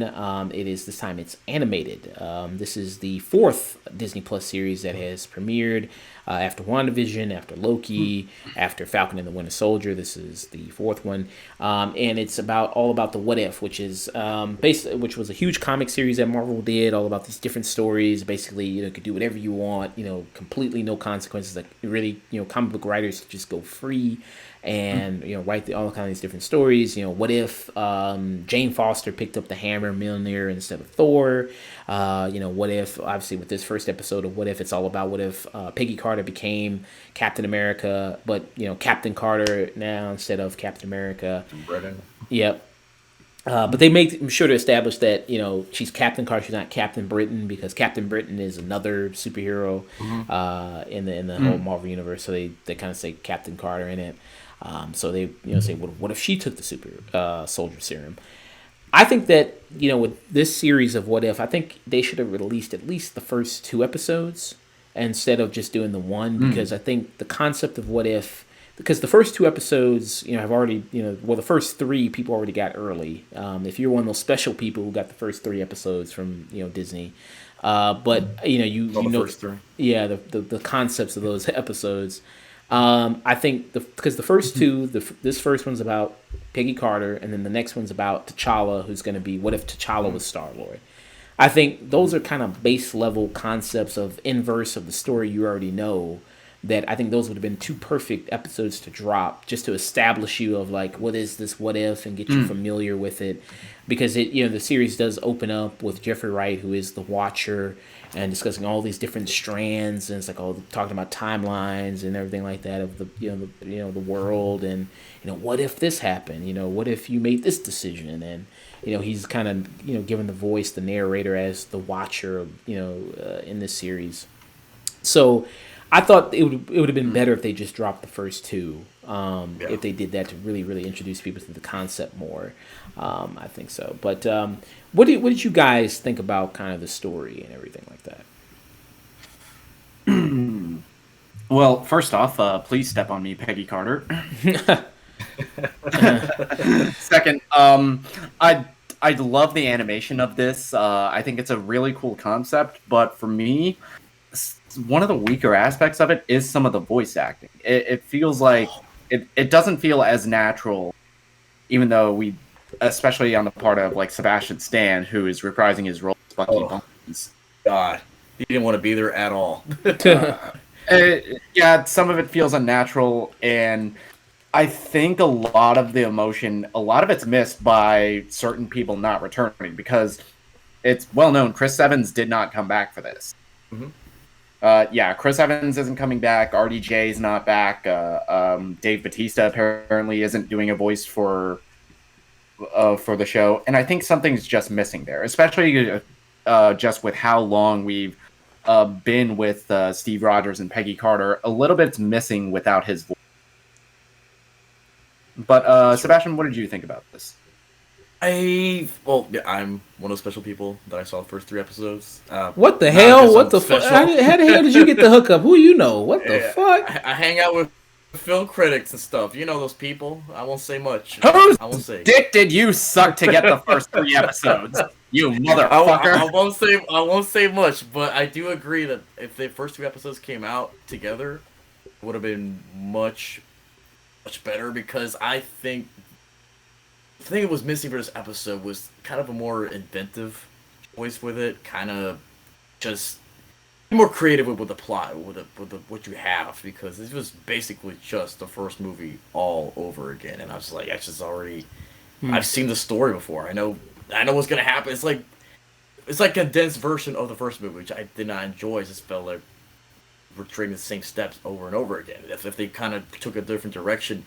This time it's animated. This is the fourth Disney Plus series that has premiered after WandaVision, after Loki, after Falcon and the Winter Soldier. This is the fourth one, and it's all about the What If, which is which was a huge comic series that Marvel did, all about these different stories. Basically, you could do whatever you want, completely no consequences. Like really, comic book writers could just go free and write all kind of these different stories. What if Jane Foster picked up the hammer Mjolnir instead of Thor? What if, obviously with this first episode of What If, it's all about what if Peggy Carter became Captain America, but Captain Carter now instead of Captain America. Britain. Yep. But they make sure to establish that she's Captain Carter, she's not Captain Britain, because Captain Britain is another superhero in the whole Marvel universe. So they kind of say Captain Carter in it. So they say, what if she took the super soldier serum? I think that with this series of What If, I think they should have released at least the first 2 episodes instead of just doing the one, because I think the concept of What If, because the first 2 episodes have already the first 3 people already got early. If you're one of those special people who got the first 3 episodes from Disney, but the first 3. Yeah, the concepts of those episodes. I think because the first 2, this first one's about Peggy Carter, and then the next one's about T'Challa, who's going to be what if T'Challa was Star-Lord. I think those are kind of base level concepts of inverse of the story you already know, that I think those would have been 2 perfect episodes to drop just to establish you of like, what is this What If, and get you familiar with it, because the series does open up with Jeffrey Wright, who is the Watcher, and discussing all these different strands, and it's like talking about timelines and everything like that of the world, and what if this happened, what if you made this decision, and he's kind of given the voice, the narrator, as the Watcher, in this series. So I thought it would have been better if they just dropped the first 2. If they did that to really, really introduce people to the concept more. I think so. But what did you guys think about kind of the story and everything like that? Well, first off, please step on me, Peggy Carter. Second, I love the animation of this. I think it's a really cool concept, but for me, one of the weaker aspects of it is some of the voice acting. It feels like it doesn't feel as natural, even though we, especially on the part of like Sebastian Stan, who is reprising his role as Bucky Barnes. God, he didn't want to be there at all. Yeah, some of it feels unnatural, and I think a lot of the emotion, a lot of it's missed by certain people not returning, because it's well known Chris Evans did not come back for this. Mhm. Yeah, Chris Evans isn't coming back. RDJ is not back. Dave Bautista apparently isn't doing a voice for the show, and I think something's just missing there, especially just with how long we've been with Steve Rogers and Peggy Carter. A little bit's missing without his voice. But Sebastian, what did you think about this? I'm one of those special people that I saw the first 3 episodes. What the hell? What the fuck? How the hell did you get the hookup? Who you know? What the fuck? I hang out with film critics and stuff. You know those people. I won't say much. Whose I won't say. dick did you suck to get the first 3 episodes? You motherfucker! I won't say much, but I do agree that if the first 2 episodes came out together, it would have been much better, because I think the thing that was missing for this episode was kind of a more inventive choice with it, kind of just more creative with the plot, with what you have, because this was basically just the first movie all over again, and I was like, I've seen the story before. I know what's gonna happen. It's like a condensed version of the first movie, which I did not enjoy. It just felt like we're trading the same steps over and over again. If they kind of took a different direction,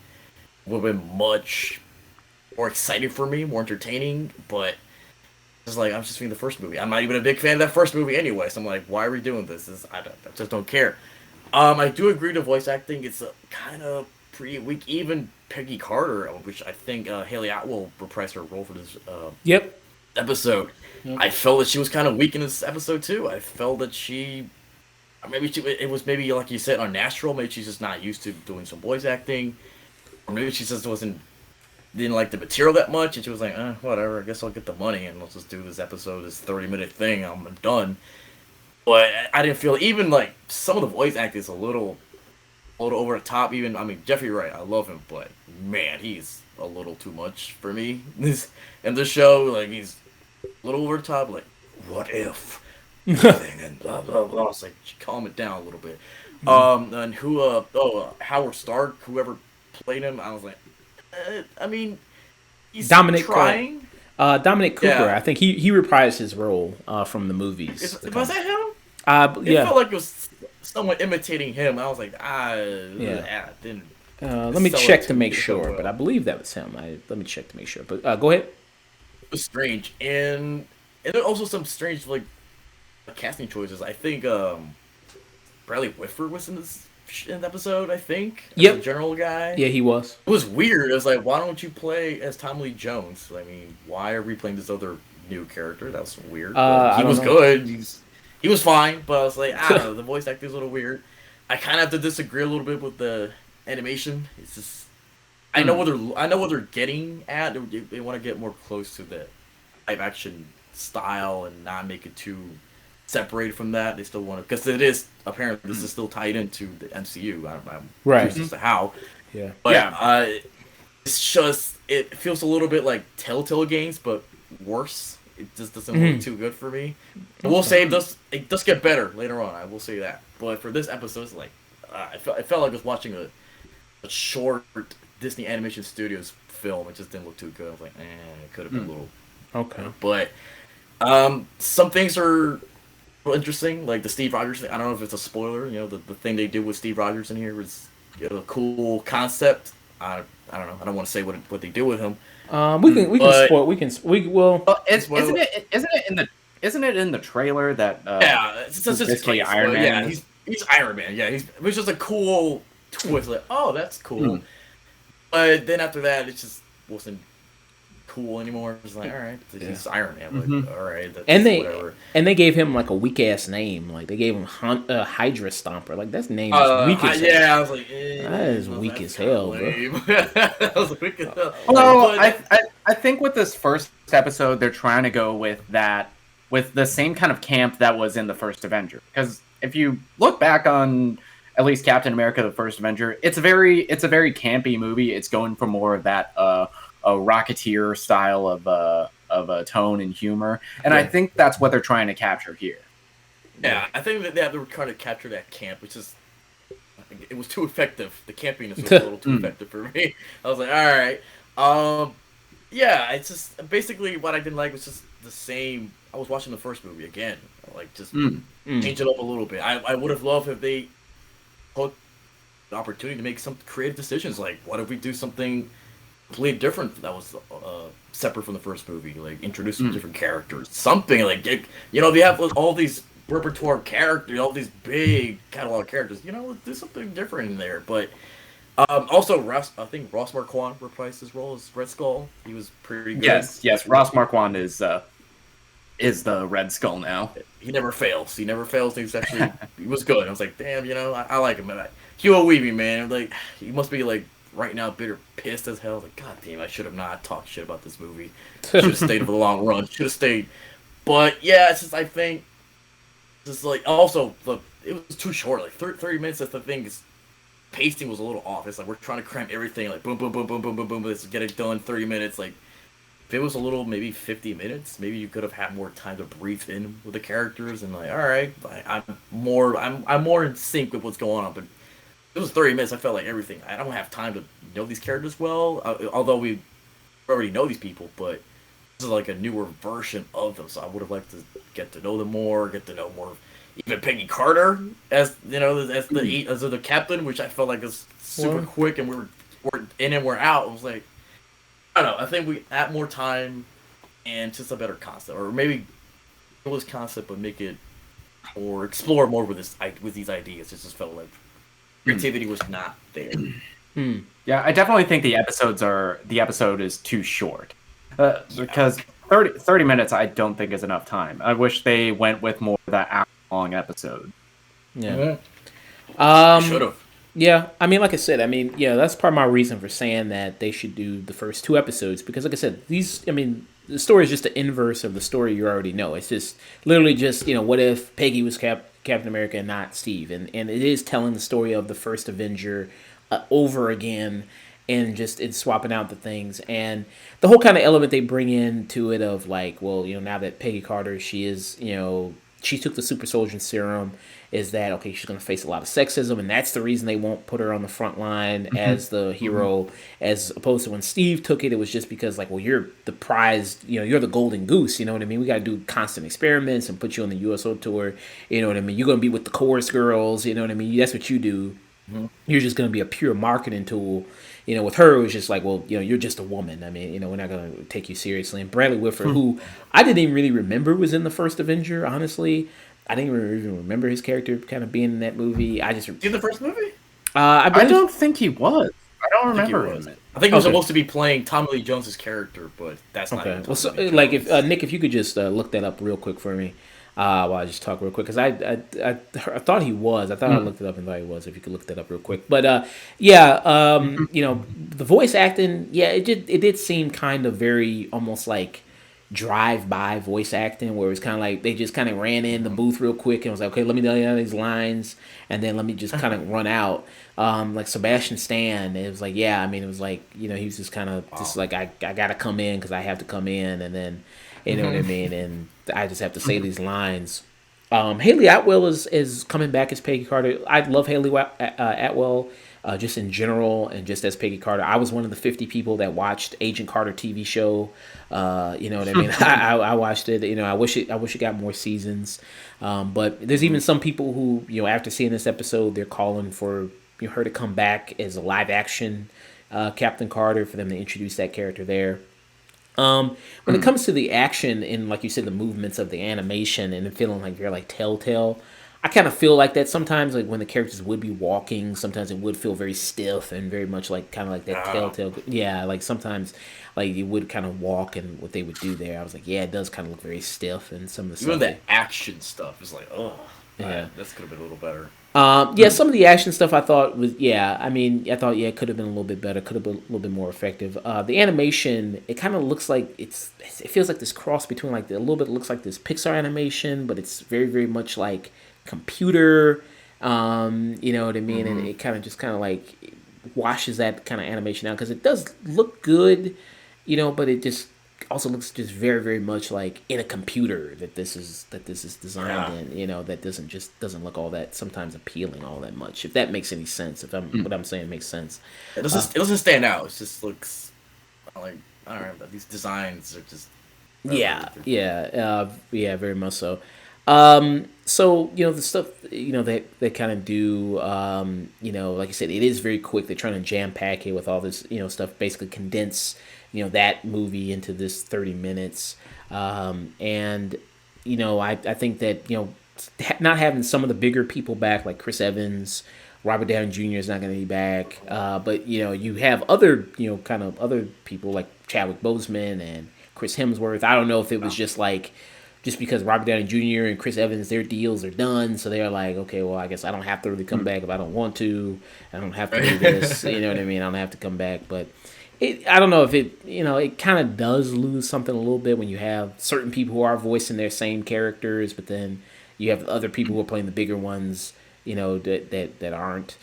it would have been much more exciting for me, more entertaining. But it's like, I'm just seeing the first movie. I'm not even a big fan of that first movie anyway. So I'm like, why are we doing this? I just don't care. I do agree to voice acting. It's kind of pretty weak. Even Peggy Carter, which I think Haley Atwell reprised her role for this episode. Yep. I felt that she was kind of weak in this episode too. I felt that it was maybe like you said, unnatural. Maybe she's just not used to doing some voice acting, or maybe she just didn't like the material that much, and she was like, whatever. I guess I'll get the money and let's just do this episode, this 30-minute thing. I'm done. But I didn't feel, even like some of the voice acting is a little over the top. Even, I mean, Jeffrey Wright, I love him, but man, he's a little too much for me. This show, like, he's a little over the top. Like, what if? And blah blah blah. It's like, calm it down a little bit. And Howard Stark, whoever played him, I was like, I mean, he's Dominic trying. Dominic Cooper, Yeah. I think he reprised his role from the movies. Was that him? Yeah. It felt like it was someone imitating him. I was like, didn't. Let me check to make sure, but I believe that was him. Let me check to make sure. But go ahead. It was strange, and there are also some strange casting choices. I think Bradley Whitford was in this episode. I think. Yep. The general guy. Yeah, he was. It was weird. It was like, why don't you play as Tom Lee Jones? I mean, why are we playing this other new character? That was weird. He was good. He was fine, but I was like, I don't know. The voice acting is a little weird. I kind of have to disagree a little bit with the animation. It's just, I know what they're getting at. They want to get more close to the live action style and not make it too separated from that. They still want to, because it is apparently this is still tied into the MCU. I'm confused as to how. Yeah. But it's just, it feels a little bit like Telltale games, but worse. It just doesn't look too good for me. I will say it does get better later on. I will say that. But for this episode, it's like I felt like I was watching a short Disney Animation Studios film. It just didn't look too good. I was like, it could have been a little. Okay. But some things are interesting, like the Steve Rogers thing. I don't know if it's a spoiler. You know, the thing they did with Steve Rogers in here was a cool concept. I don't know. I don't want to say what they do with him. We can spoil. We will. Isn't it in the trailer that? It's just basically Iron Man. Yeah, he's Iron Man. Yeah, it was just a cool twist. Like, oh, that's cool. But then after that, it just wasn't cool anymore. It's like, all right, he's Iron Man. Like, all right, that's whatever. And they gave him like a weak ass name. Like they gave him Hydra Stomper. Like that name is weak as hell. Yeah, I was like, that is weak as hell, bro. That was weak as hell. Well, I think with this first episode, they're trying to go with the same kind of camp that was in the first Avenger. Because if you look back on at least Captain America: The First Avenger, it's a very campy movie. It's going for more of that a Rocketeer style of a tone and humor, and I think that's what they're trying to capture here. Yeah, I think that they were trying to capture that camp, which is it was too effective. The campiness was a little too effective for me. I was like, all right, yeah, it's just basically what I didn't like was just the same. I was watching the first movie again, like just change it up a little bit. I would have loved if they took the opportunity to make some creative decisions. Like, what if we do something completely different that was separate from the first movie? Like, introduce some different characters, something like they have all these repertoire characters, all these big catalog characters. Let's do something different in there, but. Also, I think Ross Marquand reprised his role as Red Skull. He was pretty good. Yes. Ross Marquand is the Red Skull now. He never fails. He was good. I was like, damn, I like him. Hugo Weaving, man, like he must be like right now bitter, pissed as hell. Like, god damn, I should have not talked shit about this movie. Should have stayed for the long run. Should have stayed. But yeah, it's just I think, just like also it was too short. Like 30 minutes. That's the thing is. Pacing was a little off. It's like we're trying to cram everything like boom, boom, boom, boom, boom, boom, boom. Let's get it done. 30 minutes. Like if it was a little, maybe 50 minutes, maybe you could have had more time to breathe in with the characters and like, all right, I'm more in sync with what's going on. But it was 30 minutes. I felt like everything. I don't have time to know these characters well, although we already know these people. But this is like a newer version of them, so I would have liked to get to know them more, get to know more. Even Peggy Carter as the captain, which I felt like was super quick, and we're in and we're out. I was like, I don't know. I think we add more time and just a better concept, or maybe it was concept, but make it or explore more with these ideas. It just felt like creativity was not there. Yeah, I definitely think the episode is too short because 30 minutes I don't think is enough time. I wish they went with more of that hour-long episode. Yeah. Should have. Yeah, I mean, like I said, that's part of my reason for saying that they should do the first 2 episodes because, like I said, the story is just the inverse of the story you already know. It's just literally just what if Peggy was Captain America and not Steve, and it is telling the story of the first Avenger over again, and just it's swapping out the things and the whole kind of element they bring into it of like, well, now that Peggy Carter, she is, she took the super soldier serum, is that okay, she's going to face a lot of sexism, and that's the reason they won't put her on the front line as the hero, as opposed to when Steve took it, it was just because like, well, you're the prized, you're the golden goose, you know what I mean? We got to do constant experiments and put you on the USO tour, you know what I mean? You're going to be with the chorus girls, you know what I mean? That's what you do. You're just going to be a pure marketing tool. With her, it was just like, well, you're just a woman. I mean, we're not going to take you seriously. And Bradley Whitford, who I didn't even really remember was in the first Avenger, honestly. I didn't even remember his character kind of being in that movie. I just... In the first movie? I don't think he was. I don't remember him. I think he was supposed to be playing Tommy Lee Jones' character, but that's not him. Well, so, like, if Nick, if you could just look that up real quick for me. While I just talk real quick, because I thought he was. I thought I looked it up and thought he was. If you could look that up real quick, but the voice acting, it did seem kind of very almost like drive-by voice acting, where it's kind of like they just kind of ran in the booth real quick and was like, okay, let me tell you these lines, and then let me just kind of run out. Like Sebastian Stan, it was like, it was like he was just kind of just like I gotta come in because I have to come in, and then. You know what I mean? And I just have to say these lines. Haley Atwell is coming back as Peggy Carter. I love Haley Atwell just in general and just as Peggy Carter. I was one of the 50 people that watched Agent Carter TV show. You know what I mean? I watched it. I wish it got more seasons. But there's even some people who, after seeing this episode, they're calling for her to come back as a live action Captain Carter, for them to introduce that character there. When it comes to the action and, like you said, the movements of the animation and feeling like you're like Telltale, I kind of feel like that sometimes, like when the characters would be walking, sometimes it would feel very stiff and very much like kind of like that Telltale. Yeah, like sometimes like you would kind of walk and what they would do there. I was like, it does kind of look very stiff, and some of the even stuff. The action stuff is like, this could have been a little better. Some of the action stuff I thought was, I thought it could have been a little bit better, could have been a little bit more effective. The animation, it kind of looks like it feels like this cross between like a little bit looks like this Pixar animation, but it's very, very much like computer. You know what I mean? And it kind of like washes that kind of animation out because it does look good, you know, but it just also looks just very very much like in a computer that this is designed Yeah. in, you know, that doesn't look all that sometimes appealing all that much, if that makes any sense, if I'm what I'm saying makes sense. It doesn't stand out. It just looks like I don't know. But these designs are just Yeah, they're yeah, yeah, very much so. So you know the stuff you know they kind of do. You know, like I said, it is very quick. They're trying to jam pack it with all this you know stuff, basically condense you know that movie into this 30 minutes. And you know, I think that you know not having some of the bigger people back like Chris Evans. Robert Downey Jr. is not going to be back, but you know you have other you know kind of other people like Chadwick Boseman and Chris Hemsworth. I don't know if it was just like just because Robert Downey Jr. and Chris Evans their deals are done, so they're like, okay, well I guess I don't have to really come back if I don't want to. I don't have to do this. You know what I mean? I don't have to come back, but I don't know if it you know it kind of does lose something a little bit when you have certain people who are voicing their same characters, but then you have other people who are playing the bigger ones. You know that aren't.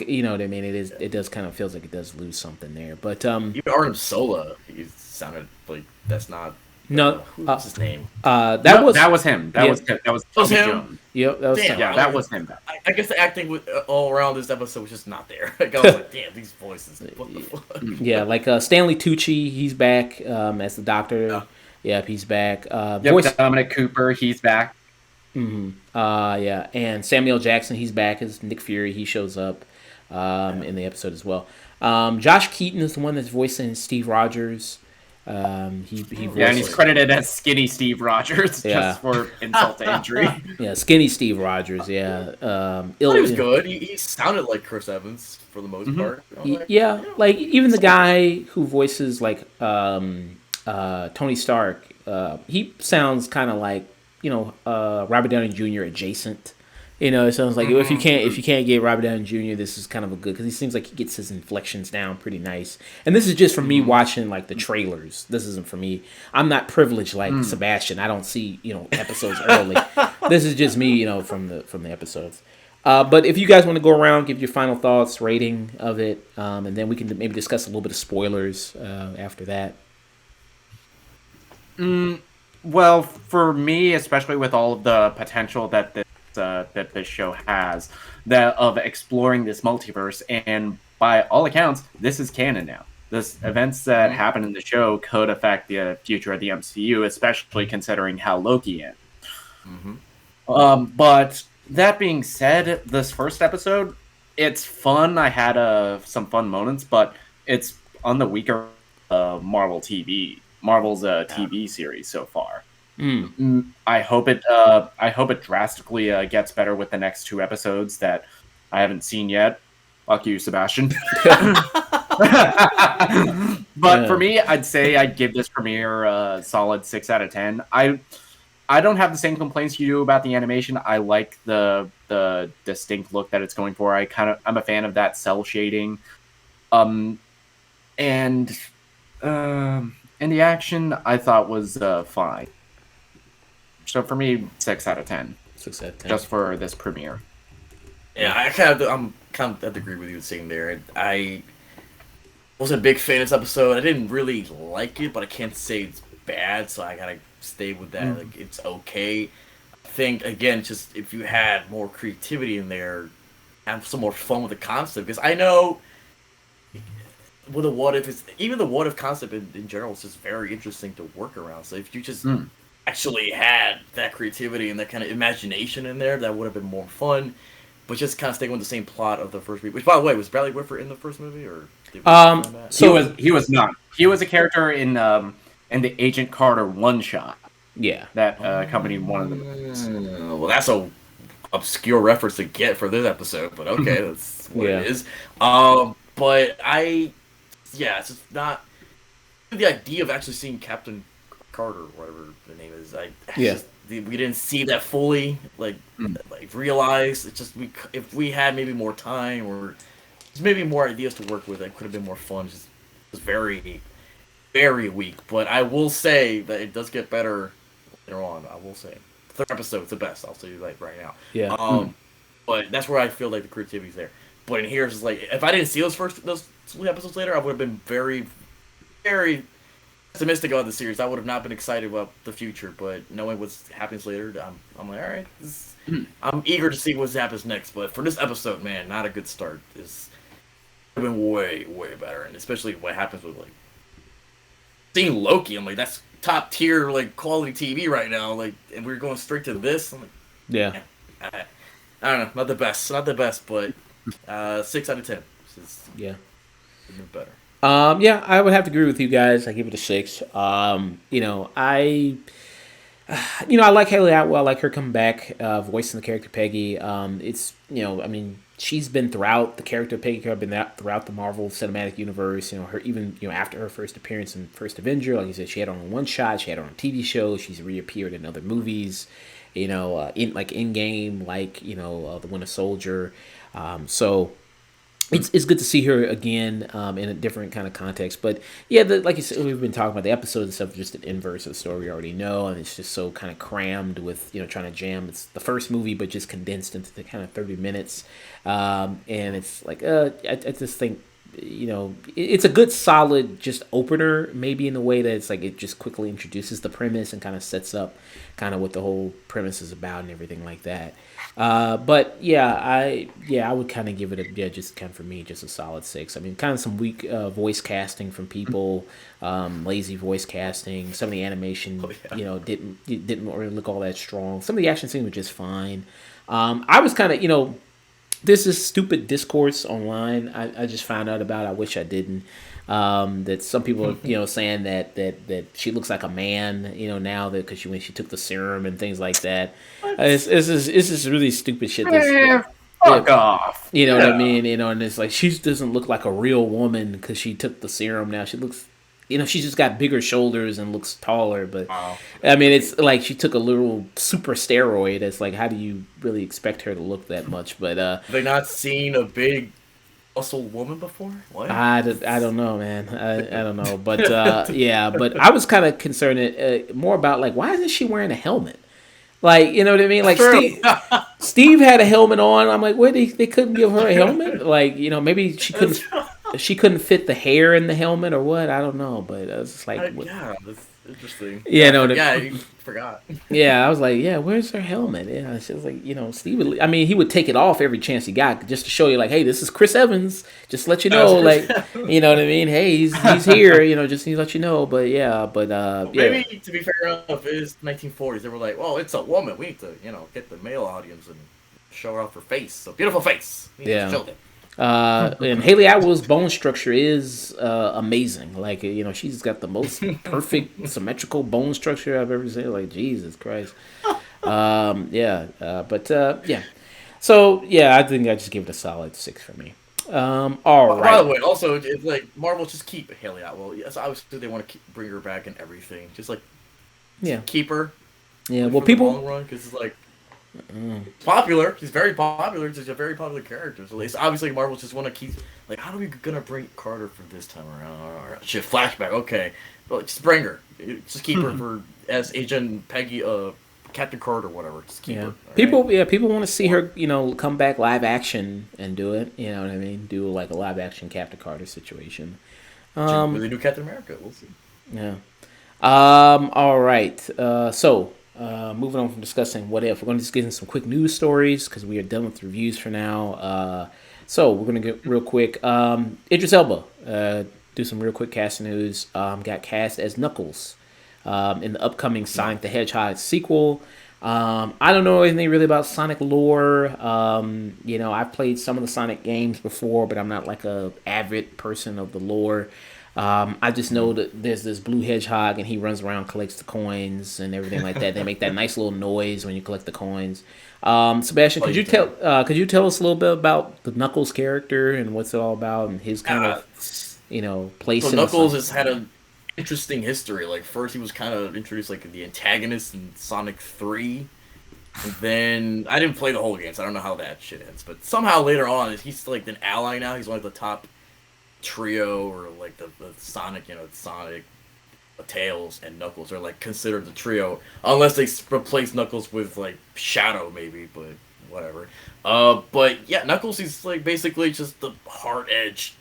You know what I mean? It does kind of feels like it does lose something there, but even Arnim Sola. He sounded like that's not. no, What's his name? that No, was that was him. That yeah, was that was That was Toby him? Jones. yep, that was Damn, Yeah, that was him. I guess the acting with, all around this episode was just not there. Like I was like, damn, these voices. What the fuck? yeah, like Stanley Tucci, he's back as the doctor. Yeah. Yep, he's back. Yep, Voice, Dominic Cooper, he's back. yeah, and Samuel Jackson, he's back as Nick Fury. He shows up in the episode as well. Josh Keaton is the one that's voicing Steve Rogers. He voiced, Yeah, and he's credited as Skinny Steve Rogers Yeah. just for insult to injury. yeah, skinny Steve Rogers. Yeah, I thought he was good. He sounded like Chris Evans for the most part. I was like, Yeah, like even the guy who voices like Tony Stark, he sounds kind of like you know Robert Downey Jr. adjacent. You know, it sounds like if you can't get Robert Downey Jr., this is kind of a good because he seems like he gets his inflections down pretty nice. And this is just for me watching like the trailers. This isn't for me. I'm not privileged like Sebastian. I don't see you know episodes early. This is just me, you know, from the episodes. But if you guys want to go around, give your final thoughts, rating of it, and then we can maybe discuss a little bit of spoilers after that. Well, for me, especially with all of the potential that this show has, that of exploring this multiverse, and by all accounts, this is canon now. This events that happen in the show could affect the future of the MCU, especially considering how Loki ends. But that being said, this first episode, it's fun. I had some fun moments, but it's on the weaker Marvel's TV series so far. I hope it drastically gets better with the next 2 episodes that I haven't seen yet. Fuck you, Sebastian. But for me, I'd say I'd give this premiere a solid 6 out of 10. I don't have the same complaints you do about the animation. I like the distinct look that it's going for. I'm a fan of that cell shading. And the action I thought was fine. So for me, 6 out of 10. 6 out of 10. Just for this premiere. Yeah, I'm kind of have to agree with you saying there. I wasn't a big fan of this episode. I didn't really like it, but I can't say it's bad, so I gotta stay with that. Like it's okay. I think again, just if you had more creativity in there, have some more fun with the concept. Because I know with a what if, even the what if concept in general is just very interesting to work around. So if you just actually had that creativity and that kind of imagination in there, that would have been more fun. But just kind of staying with the same plot of the first movie. Which, by the way, was Bradley Whitford in the first movie, or did So he was not. He was a character in the Agent Carter one shot. Yeah, that accompanied one of them. Well, that's a obscure reference to get for this episode, but okay, that's what it is. But it's just not the idea of actually seeing Captain Carter, whatever the name is. We didn't see that fully, like realize. It's just if we had maybe more time or just maybe more ideas to work with, it could have been more fun. Just it was very, very weak. But I will say that it does get better later on. I will say the third episode's the best. I'll say that right now. Yeah. But that's where I feel like the creativity's there. But in here, it's just like if I didn't see those 3 episodes later, I would have been very, very pessimistic about the series. I would have not been excited about the future. But knowing what happens later, I'm like, all right, I'm eager to see what happens next. But for this episode, man, not a good start. It's been way, way better, and especially what happens with like seeing Loki. I'm like, that's top tier like quality TV right now. Like, and we're going straight to this. I'm like, Yeah. I don't know, not the best, but 6 out of 10. Yeah. Better. Yeah, I would have to agree with you guys. I give it a 6. I like Haley Atwell. I like her coming back, voicing the character Peggy. I mean, she's been throughout the character of Peggy. Been throughout the Marvel Cinematic Universe. Her even after her first appearance in First Avenger, like you said, she had her on one shot. She had her on TV shows. She's reappeared in other movies. In Endgame, the Winter Soldier. So it's good to see her again in a different kind of context. But yeah, like you said, we've been talking about the episodes and stuff, just an inverse of the story we already know, and it's just so kind of crammed with trying to jam. It's the first movie, but just condensed into the kind of 30 minutes, and it's like I just think. It's a good solid just opener, maybe in the way that it's like it just quickly introduces the premise and kind of sets up kind of what the whole premise is about and everything like that. But I would kind of give it just kind of for me just a solid 6. I mean, kind of some weak voice casting from people, lazy voice casting. Some of the animation, didn't really look all that strong. Some of the action scenes were just fine. I was kind of this is stupid discourse online. I just found out about. I wish I didn't. That some people are saying that she looks like a man now that because when she took the serum and things like that. It's just really stupid shit. Fuck off. You know what I mean? And it's like she doesn't look like a real woman because she took the serum. Now she looks. She's just got bigger shoulders and looks taller, but Wow. I mean, it's like she took a little super steroid. It's like, how do you really expect her to look that much? But Have they not seen a big muscle woman before? What? I don't know, man. I don't know, but but I was kind of concerned more about like why isn't she wearing a helmet? Like, you know what I mean? Like Steve had a helmet on. I'm like, where they couldn't give her a helmet? Like, maybe she couldn't fit the hair in the helmet or what? I don't know, but I was just like, yeah, that's interesting. Yeah, you forgot. Yeah, I was like, yeah, where's her helmet? Yeah, she was like, Steve. I mean, he would take it off every chance he got just to show you, like, hey, this is Chris Evans. Just to let you know, like, you know what I mean? Hey, he's here. Just to let you know. But maybe to be fair enough, it is 1940s. They were like, well, it's a woman. We need to, get the male audience and show her off her face. So beautiful face. We need to show them. And Haley Atwell's bone structure is amazing. Like, she's got the most perfect symmetrical bone structure I've ever seen. Like, Jesus Christ. So I think I just give it a solid 6 for me. All right. By the way, also, it's like Marvel just keep Haley Atwell. Yes, obviously they want to bring her back and everything. Just like keep her. Yeah. Well, people long run because it's like. Popular. She's very popular. She's a very popular character. So obviously Marvel just want to keep like, how are we gonna bring Carter for this time around? Shit, flashback. Okay, but just bring her. Just keep her for as Agent Peggy, Captain Carter, whatever. Just keep her. People want to see her, come back live action and do it. You know what I mean? Do like a live action Captain Carter situation. Really do Captain America. We'll see. Yeah. All right. Moving on from discussing what if, we're going to just get into some quick news stories because we are done with reviews for now. So we're going to get real quick. Idris Elba, do some real quick casting news. Got cast as Knuckles in the upcoming Sonic the Hedgehog sequel. I don't know anything really about Sonic lore. I've played some of the Sonic games before, but I'm not like a avid person of the lore. I just know that there's this blue hedgehog and he runs around, collects the coins and everything like that. They make that nice little noise when you collect the coins. Sebastian, could you tell us a little bit about the Knuckles character and what's it all about and his kind of place? So Knuckles has had an interesting history. Like first he was kind of introduced like the antagonist in Sonic 3. And then I didn't play the whole game, so I don't know how that shit ends. But somehow later on he's like an ally now. He's one of the top trio or like the Sonic, Sonic, Tails, and Knuckles are like considered the trio, unless they replace Knuckles with like Shadow maybe, but whatever. But yeah, Knuckles, he's like basically just the hard edge,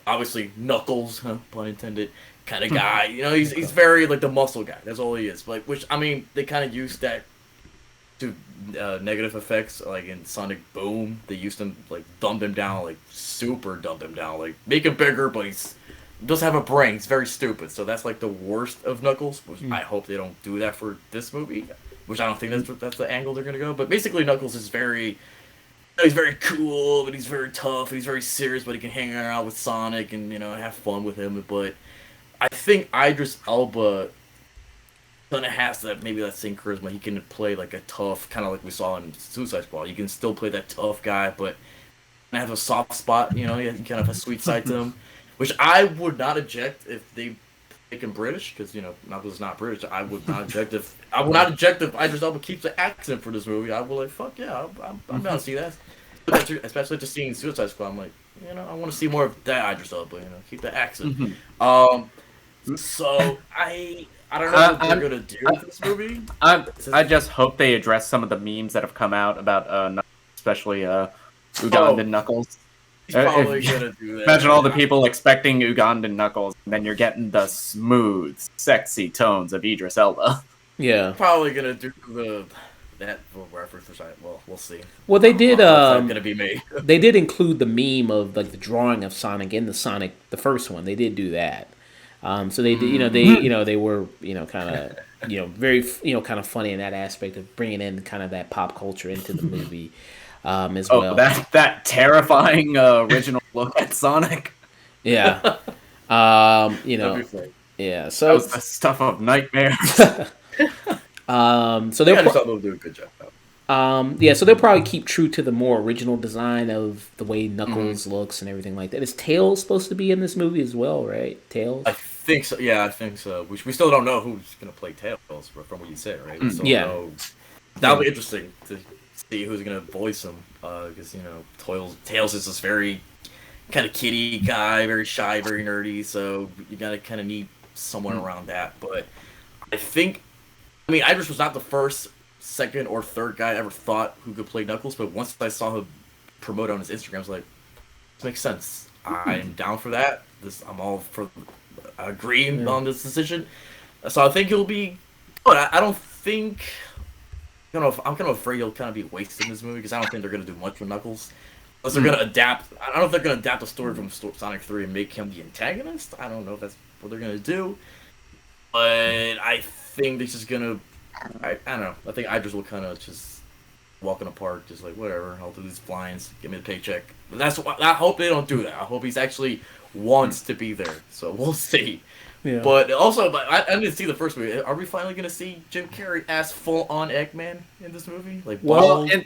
obviously Knuckles, huh, pun intended, kind of guy. He's very like the muscle guy. That's all he is. Like, which I mean, they kind of use that to negative effects. Like in Sonic Boom, they used him like dumbed him down, like super dumbed him down, like make him bigger, but he's doesn't have a brain. He's very stupid. So that's like the worst of Knuckles. Which I hope they don't do that for this movie. Which I don't think that's the angle they're gonna go. But basically, Knuckles is he's very cool, but he's very tough, and he's very serious, but he can hang around with Sonic and, have fun with him. But I think Idris Elba kind of has maybe that same charisma. He can play like a tough, kind of like we saw in Suicide Squad. You can still play that tough guy, but have a soft spot, he kind of has a sweet side to him, which I would not object if they make him British, because, Knuckles is not British. I would not object if Idris Elba keeps the accent for this movie. I will like, fuck yeah, I'm down to see that. Especially just seeing Suicide Squad, I'm like, I want to see more of that Idris Elba. Keep the accent. So I don't know what they're gonna do with this movie. I just hope they address some of the memes that have come out about, especially Ugandan Knuckles. He's probably gonna do that. Imagine all the people expecting Ugandan Knuckles, and then you're getting the smooth, sexy tones of Idris Elba. Yeah, probably gonna do that reference, which we'll see. Well, they did. Gonna be me. They did include the meme of like the drawing of Sonic in the first one. They did do that. So they did. They were kind of very kind of funny in that aspect of bringing in kind of that pop culture into the movie as well. That terrifying original look at Sonic. Yeah. Yeah. So that was the stuff of nightmares. So they'll do a good job. So they'll probably keep true to the more original design of the way Knuckles looks and everything like that. Is Tails supposed to be in this movie as well, right? Tails? I think so. Yeah, I think so. We still don't know who's gonna play Tails from what you said, right? We still don't know. That'll be interesting to see who's gonna voice him, because Tails is this very kind of kitty guy, very shy, very nerdy. So you gotta kind of need someone around that. But Idris was not the first, second, or third guy I ever thought who could play Knuckles, but once I saw him promote on his Instagram, I was like, this makes sense. I'm down for that. I'm all for agreeing on this decision. So I think he'll be good. I don't think... I'm kind of afraid he'll kind of be wasted in this movie, because I don't think they're going to do much with Knuckles. Unless they're going to adapt... I don't know if they're going to adapt the story from Sonic 3 and make him the antagonist. I don't know if that's what they're going to do. But I think this is gonna. I don't know. I think Idris will kind of just walk in the park, just like whatever. I'll do these blinds, give me the paycheck. But I hope they don't do that. I hope he's actually wants to be there. So we'll see. Yeah. But also, I didn't see the first movie. Are we finally gonna see Jim Carrey as full-on Eggman in this movie? Like, in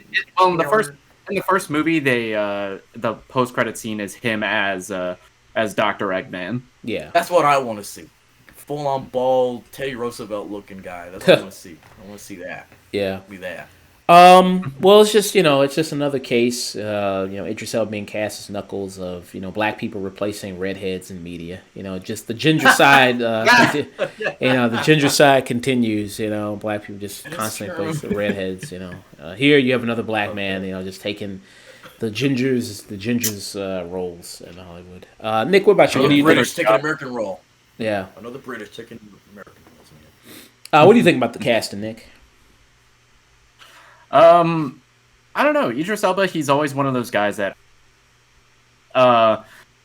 the first movie, the post-credit scene is him as Dr. Eggman. Yeah, that's what I want to see. Full-on bald Teddy Roosevelt looking guy. That's what I want to see. I want to see that. Yeah. Be that. Well, it's just another case. Idris Elba being cast as Knuckles of black people replacing redheads in media. Just the ginger side. The ginger side continues. Black people just constantly replace the redheads. Here you have another black man. Just taking the gingers roles in Hollywood. Nick, what about you? What do you think? British taking American role. Yeah. Another British taking American roles. What do you think about the casting, Nick? I don't know. Idris Elba, he's always one of those guys that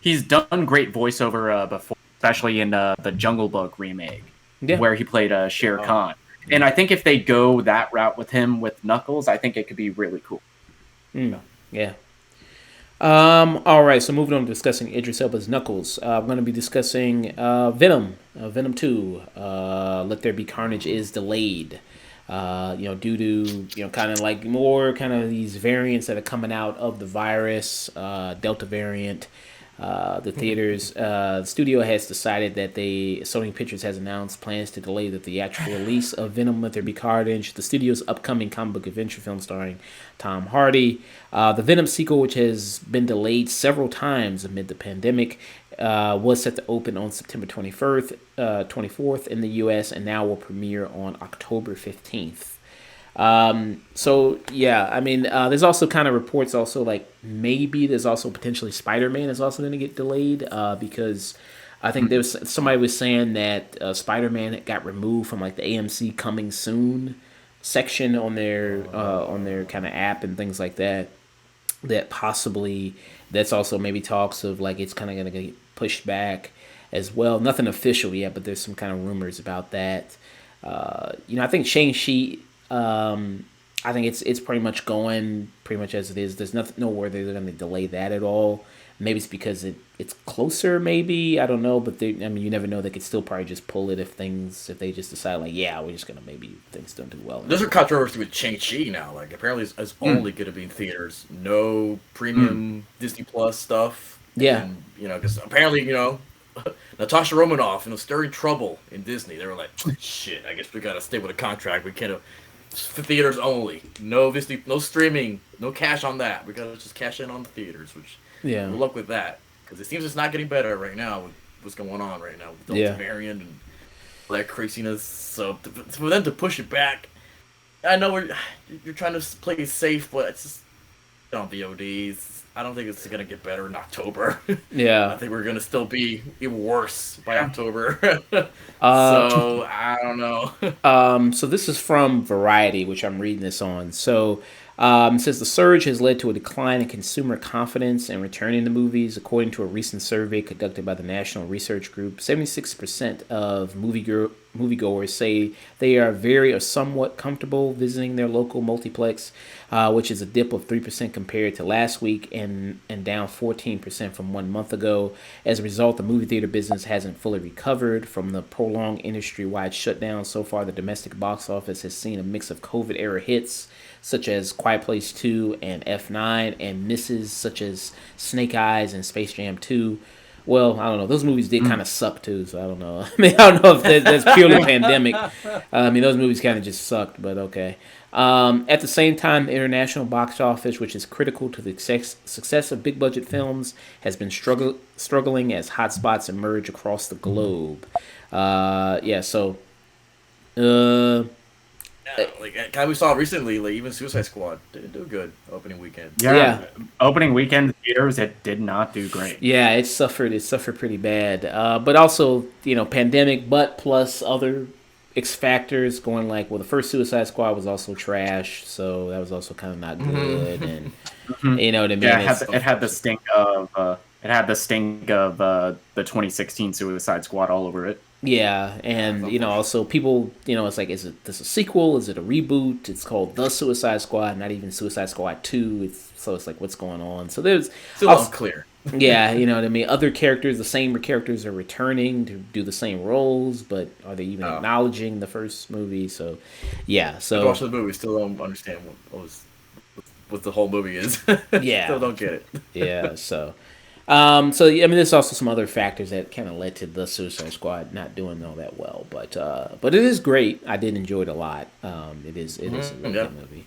he's done great voiceover before, especially in the Jungle Book remake, where he played Shere Khan. And I think if they go that route with him with Knuckles, I think it could be really cool. Yeah. All right, so moving on to discussing Idris Elba's Knuckles. I'm going to be discussing Venom. Venom 2, Let There Be Carnage is delayed. Due to, kind of like more kind of these variants that are coming out of the virus, Delta variant. The theaters, the studio has decided that Sony Pictures has announced plans to delay the theatrical release of Venom: Let There Be Carnage, the studio's upcoming comic book adventure film starring Tom Hardy. The Venom sequel, which has been delayed several times amid the pandemic, was set to open on September 24th in the U.S. and now will premiere on October 15th. So yeah, I mean, there's also kind of reports also like maybe there's also potentially Spider-Man is also going to get delayed because I think there was somebody was saying that Spider-Man got removed from like the AMC coming soon section on their kind of app and things like that. That possibly that's also maybe talks of like it's kind of going to get pushed back as well. Nothing official yet, but there's some kind of rumors about that. I think Shang-Chi. I think it's pretty much going pretty much as it is. There's nothing nowhere they're going to delay that at all. Maybe it's because it's closer. Maybe I don't know, but you never know. They could still probably just pull it if they just decide like yeah we're just gonna maybe things don't do well. There's a controversy with Shang-Chi now. Like apparently it's only going to be in theaters. No premium Disney Plus stuff. Yeah. And, because apparently Natasha Romanoff stirring trouble in Disney. They were like, shit. I guess we got to stay with a contract. We can't. Theaters only. No Disney. No streaming. No cash on that. We got to just cash in on the theaters. Which yeah. Good luck with that. Because it seems it's not getting better right now with what's going on right now with Delta variant and all that craziness. So for them to push it back, I know you're trying to play it safe, but it's just on VODs. I don't think it's gonna get better in October. Yeah, I think we're gonna still be even worse by October. So I don't know. So this is from Variety, which I'm reading this on. So it says the surge has led to a decline in consumer confidence in returning to movies. According to a recent survey conducted by the National Research Group, 76% of moviegoers say they are very or somewhat comfortable visiting their local multiplex, which is a dip of 3% compared to last week and down 14% from 1 month ago. As a result, the movie theater business hasn't fully recovered from the prolonged industry-wide shutdown. So far, the domestic box office has seen a mix of COVID-era hits, such as Quiet Place 2 and F9, and misses such as Snake Eyes and Space Jam 2. Well, I don't know. Those movies did kind of suck too, so I don't know. I don't know if that's purely pandemic. Those movies kind of just sucked, but okay. At the same time, the international box office, which is critical to the success of big budget films, has been struggling as hotspots emerge across the globe. Like we saw recently, like even Suicide Squad didn't do good opening weekend. Yeah. Opening weekend theaters, it did not do great. Yeah, it suffered pretty bad. But also, pandemic, but plus other X factors going like, well, the first Suicide Squad was also trash, so that was also kind of not good, and you know what I mean. Yeah, it had the stink of the 2016 Suicide Squad all over it. Yeah, and also people, it's like, is this a sequel? Is it a reboot? It's called The Suicide Squad, not even Suicide Squad 2. So it's like, what's going on? So there's still unclear. Yeah, you know what I mean. Other characters, the same characters are returning to do the same roles, but are they even acknowledging the first movie? So, yeah. So I watched the movie, still don't understand what the whole movie is. Yeah, still don't get it. Yeah, so. There's also some other factors that kind of led to the Suicide Squad not doing all that well, but it is great. I did enjoy it a lot. It is a really good movie.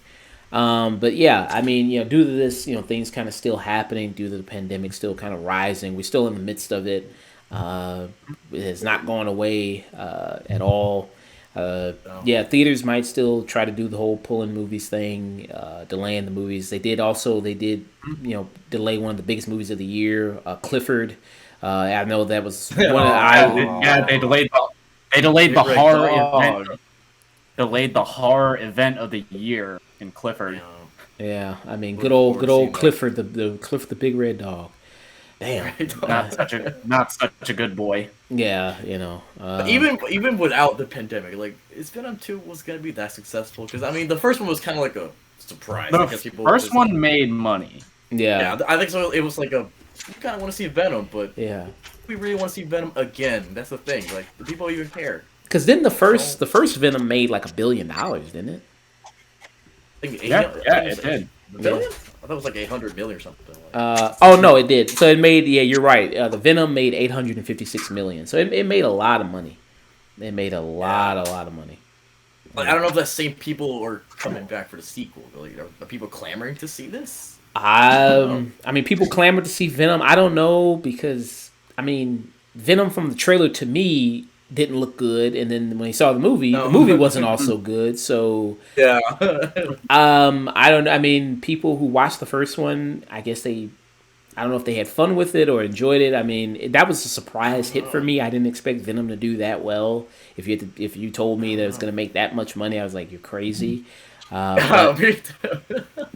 But yeah, due to this, things kind of still happening, due to the pandemic still kind of rising. We're still in the midst of it. It has not gone away at all. Theaters might still try to do the whole pulling movies thing, delaying the movies. They did delay one of the biggest movies of the year, Clifford. I know that was one of they delayed the horror event. Delayed the horror event of the year in Clifford. Yeah, good old Clifford, the Clifford the big red dog. Damn, not such a good boy. Yeah, even without the pandemic, like is Venom 2 was gonna be that successful? Because the first one was kind of like a surprise. The first one made money. Yeah, I think so. It was like we kind of want to see Venom, but yeah, we really want to see Venom again. That's the thing. Like, do people even care? Because then the first Venom made like $1 billion, didn't it? It did. Billion? I thought it was like 800 million or something. No, it did. So it made, you're right. The Venom made 856 million. So it made a lot of money. It made a lot of money. Like, I don't know if the same people are coming back for the sequel. Really. Are people clamoring to see this? People clamored to see Venom. I don't know because Venom from the trailer to me didn't look good, and then when he saw the movie wasn't also good. So Yeah. I don't know. I mean, people who watched the first one, I guess I don't know if they had fun with it or enjoyed it. I mean, that was a surprise hit for me. I didn't expect Venom to do that well. If you told me that it was going to make that much money, I was like, you're crazy. But,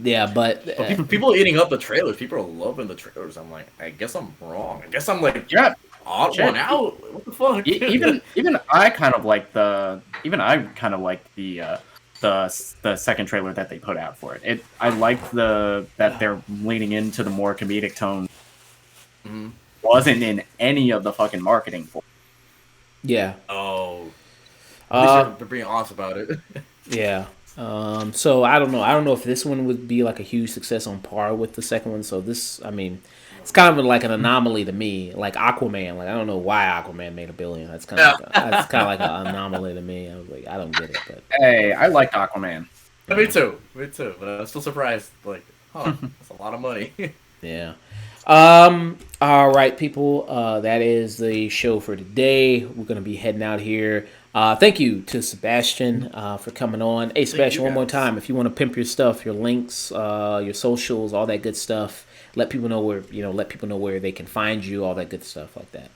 yeah, but People eating up the trailers. People are loving the trailers. I'm like, I guess I'm wrong. I guess I'm like, Yeah, odd shit. one out. What the fuck? Even I kind of like the second trailer that they put out for it. I liked that they're leaning into the more comedic tone. Wasn't in any of the fucking marketing for it. yeah. Oh. At least they're being honest about it. Yeah. So I don't know. I don't know if this one would be like a huge success on par with the second one. So this, I mean, it's kind of like an anomaly to me. Like Aquaman. Like I don't know why Aquaman made $1 billion. That's kind of like an anomaly to me. I was like, I don't get it. But Hey, I liked Aquaman. Me too. But I'm still surprised. Like, that's a lot of money. yeah. All right, people. That is the show for today. We're gonna be heading out here. Thank you to Sebastian for coming on. Hey, Sebastian, one more time. If you want to pimp your stuff, your links, your socials, all that good stuff, let people know where they can find you, all that good stuff like that.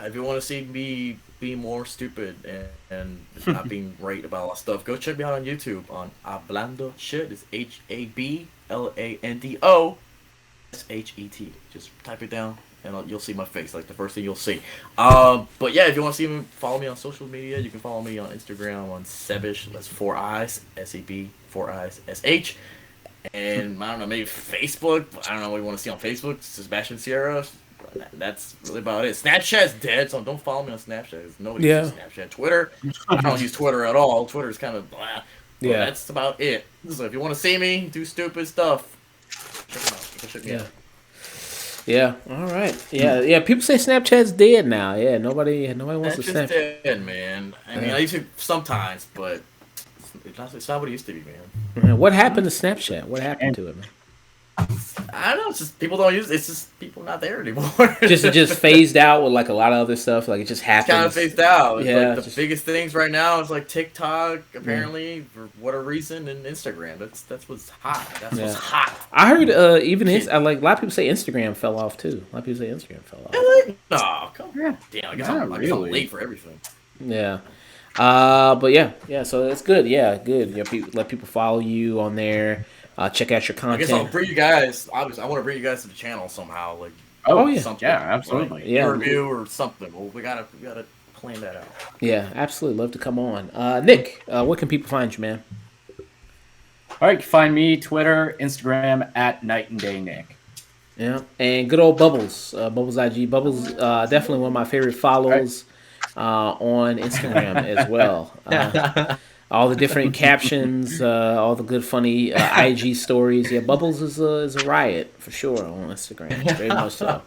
If you want to see me be more stupid and not being right about a lot of stuff, go check me out on YouTube on Hablando Shit. It's HABLANDO. Just type it down and you'll see my face, like the first thing you'll see. But yeah, if you want to see me, follow me on social media. You can follow me on Instagram on Sebish. That's 4 eyes, SEB 4 eyes SH. And I don't know, maybe Facebook. I don't know what you want to see on Facebook. Sebastian Sierra. That's really about it. Snapchat's dead, so don't follow me on Snapchat. Nobody uses Snapchat. Twitter, I don't use Twitter at all. Twitter's kind of blah. Yeah, that's about it. So if you want to see me do stupid stuff, check me out. Yeah. All right. Yeah. People say Snapchat's dead now. Yeah. Nobody wants to Snapchat. It's dead, man. I mean, I use it sometimes, but it's not what it used to be, man. Man, what happened to Snapchat? What happened to it, man? I don't know. It's just people don't use it. It's just people not there anymore. just phased out with like a lot of other stuff. Like it just happened. Kind of phased out. Yeah. Like the biggest things right now is like TikTok, apparently, for whatever reason, and Instagram. That's what's hot. What's hot. I heard like a lot of people say Instagram fell off too. A lot of people say Instagram fell off. Really? No, come on. Damn, I guess I'm late for everything. Yeah. But yeah. So that's good. Yeah, good. Let people follow you on there. Check out your content. I guess I'll bring you guys. Obviously, I want to bring you guys to the channel somehow. Like, something, yeah, absolutely. Like, review or something. Well, we gotta plan that out. Yeah, absolutely. Love to come on. Nick, where can people find you, man? All right, you can find me Twitter, Instagram at Night and Day Nick. Yeah, and good old Bubbles, Bubbles IG. Bubbles, definitely one of my favorite follows on Instagram as well. All the different captions, all the good funny IG stories. Yeah, Bubbles is a riot for sure on Instagram. Very much so.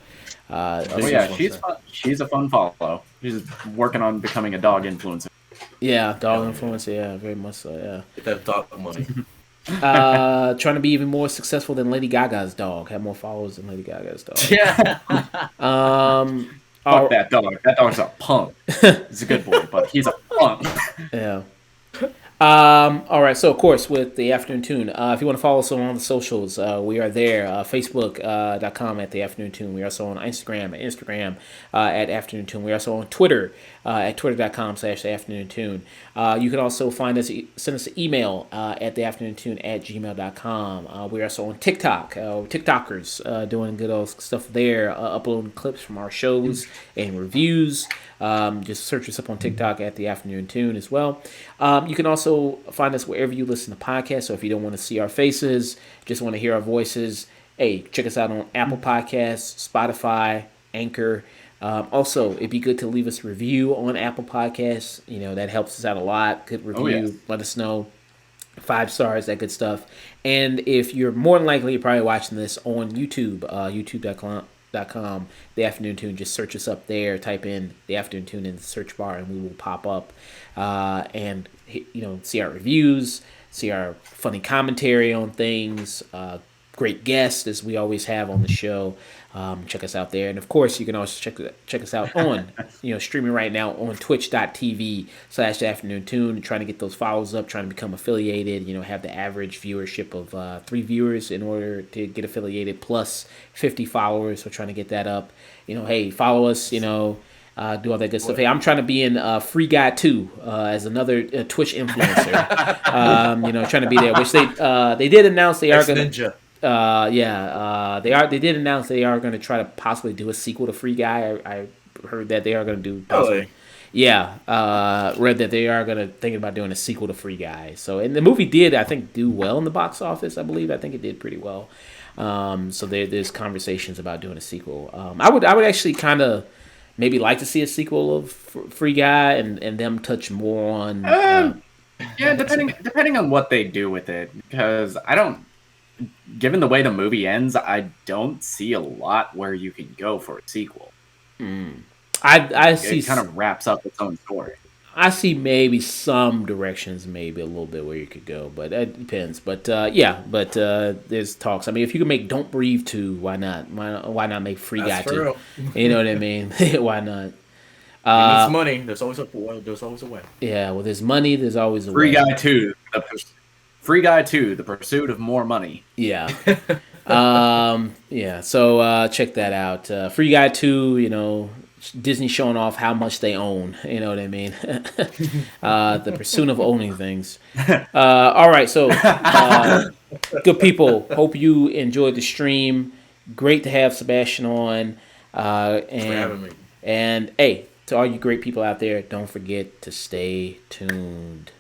She's a fun follow. She's working on becoming a dog influencer. Yeah, dog influencer. Yeah, very much so. Yeah. Get that dog money. Trying to be even more successful than Lady Gaga's dog. Have more followers than Lady Gaga's dog. Yeah. Fuck that dog. That dog's a punk. He's a good boy, but he's a punk. Yeah. All right. So, of course, with the Afternoon Tune, if you want to follow us on the socials, we are there. Facebook.com at the Afternoon Tune. We are also on Instagram at Afternoon Tune. We are also on Twitter at twitter.com/the Afternoon Tune. You can also send us an email at theafternoontune@gmail.com. We're also on TikTok. TikTokers doing good old stuff there, uploading clips from our shows and reviews. Just search us up on TikTok at the Afternoon Tune as well. You can also find us wherever you listen to podcasts. So if you don't want to see our faces, just want to hear our voices, hey, check us out on Apple Podcasts, Spotify, Anchor. Also, it'd be good to leave us a review on Apple Podcasts. That helps us out a lot. Good review. Oh, yeah. Let us know. 5 stars, that good stuff. And if you're more than likely, you're probably watching this on YouTube, youtube.com, The Afternoon Tune. Just search us up there. Type in The Afternoon Tune in the search bar, and we will pop up. And see our reviews, see our funny commentary on things, great guests as we always have on the show. Check us out there, and of course, you can also check us out on streaming right now on Twitch.tv/Afternoon Tune. Trying to get those follows up, trying to become affiliated. Have the average viewership of 3 viewers in order to get affiliated, plus 50 followers. So trying to get that up. Hey, follow us. Do all that good stuff. Hey, I'm trying to be in Free Guy 2 as another Twitch influencer. Trying to be there, which they did announce they are going to. They did announce they are going to try to possibly do a sequel to Free Guy. I heard that they are going to do possibly. Read that they are going to think about doing a sequel to Free Guy. So, and the movie did, I think, do well in the box office. I believe. I think it did pretty well. So there's conversations about doing a sequel. I would actually kind of maybe like to see a sequel of Free Guy and them touch more on. Depending on what they do with it, because I don't. Given the way the movie ends, I don't see a lot where you can go for a sequel. I see it kind of wraps up its own story. I see maybe some directions, maybe a little bit where you could go, but it depends. But there's talks. I mean, if you can make Don't Breathe 2, why not? Why not make Free Guy 2? You know what I mean? Why not? There's money. There's always a way. Yeah, well, there's money. There's always a Free way. Guy 2. Free Guy 2, The Pursuit of More Money. Yeah. So check that out. Free Guy 2, Disney showing off how much they own. You know what I mean? The pursuit of owning things. All right, so good people. Hope you enjoyed the stream. Great to have Sebastian on. Thanks for having me. And hey, to all you great people out there, don't forget to stay tuned.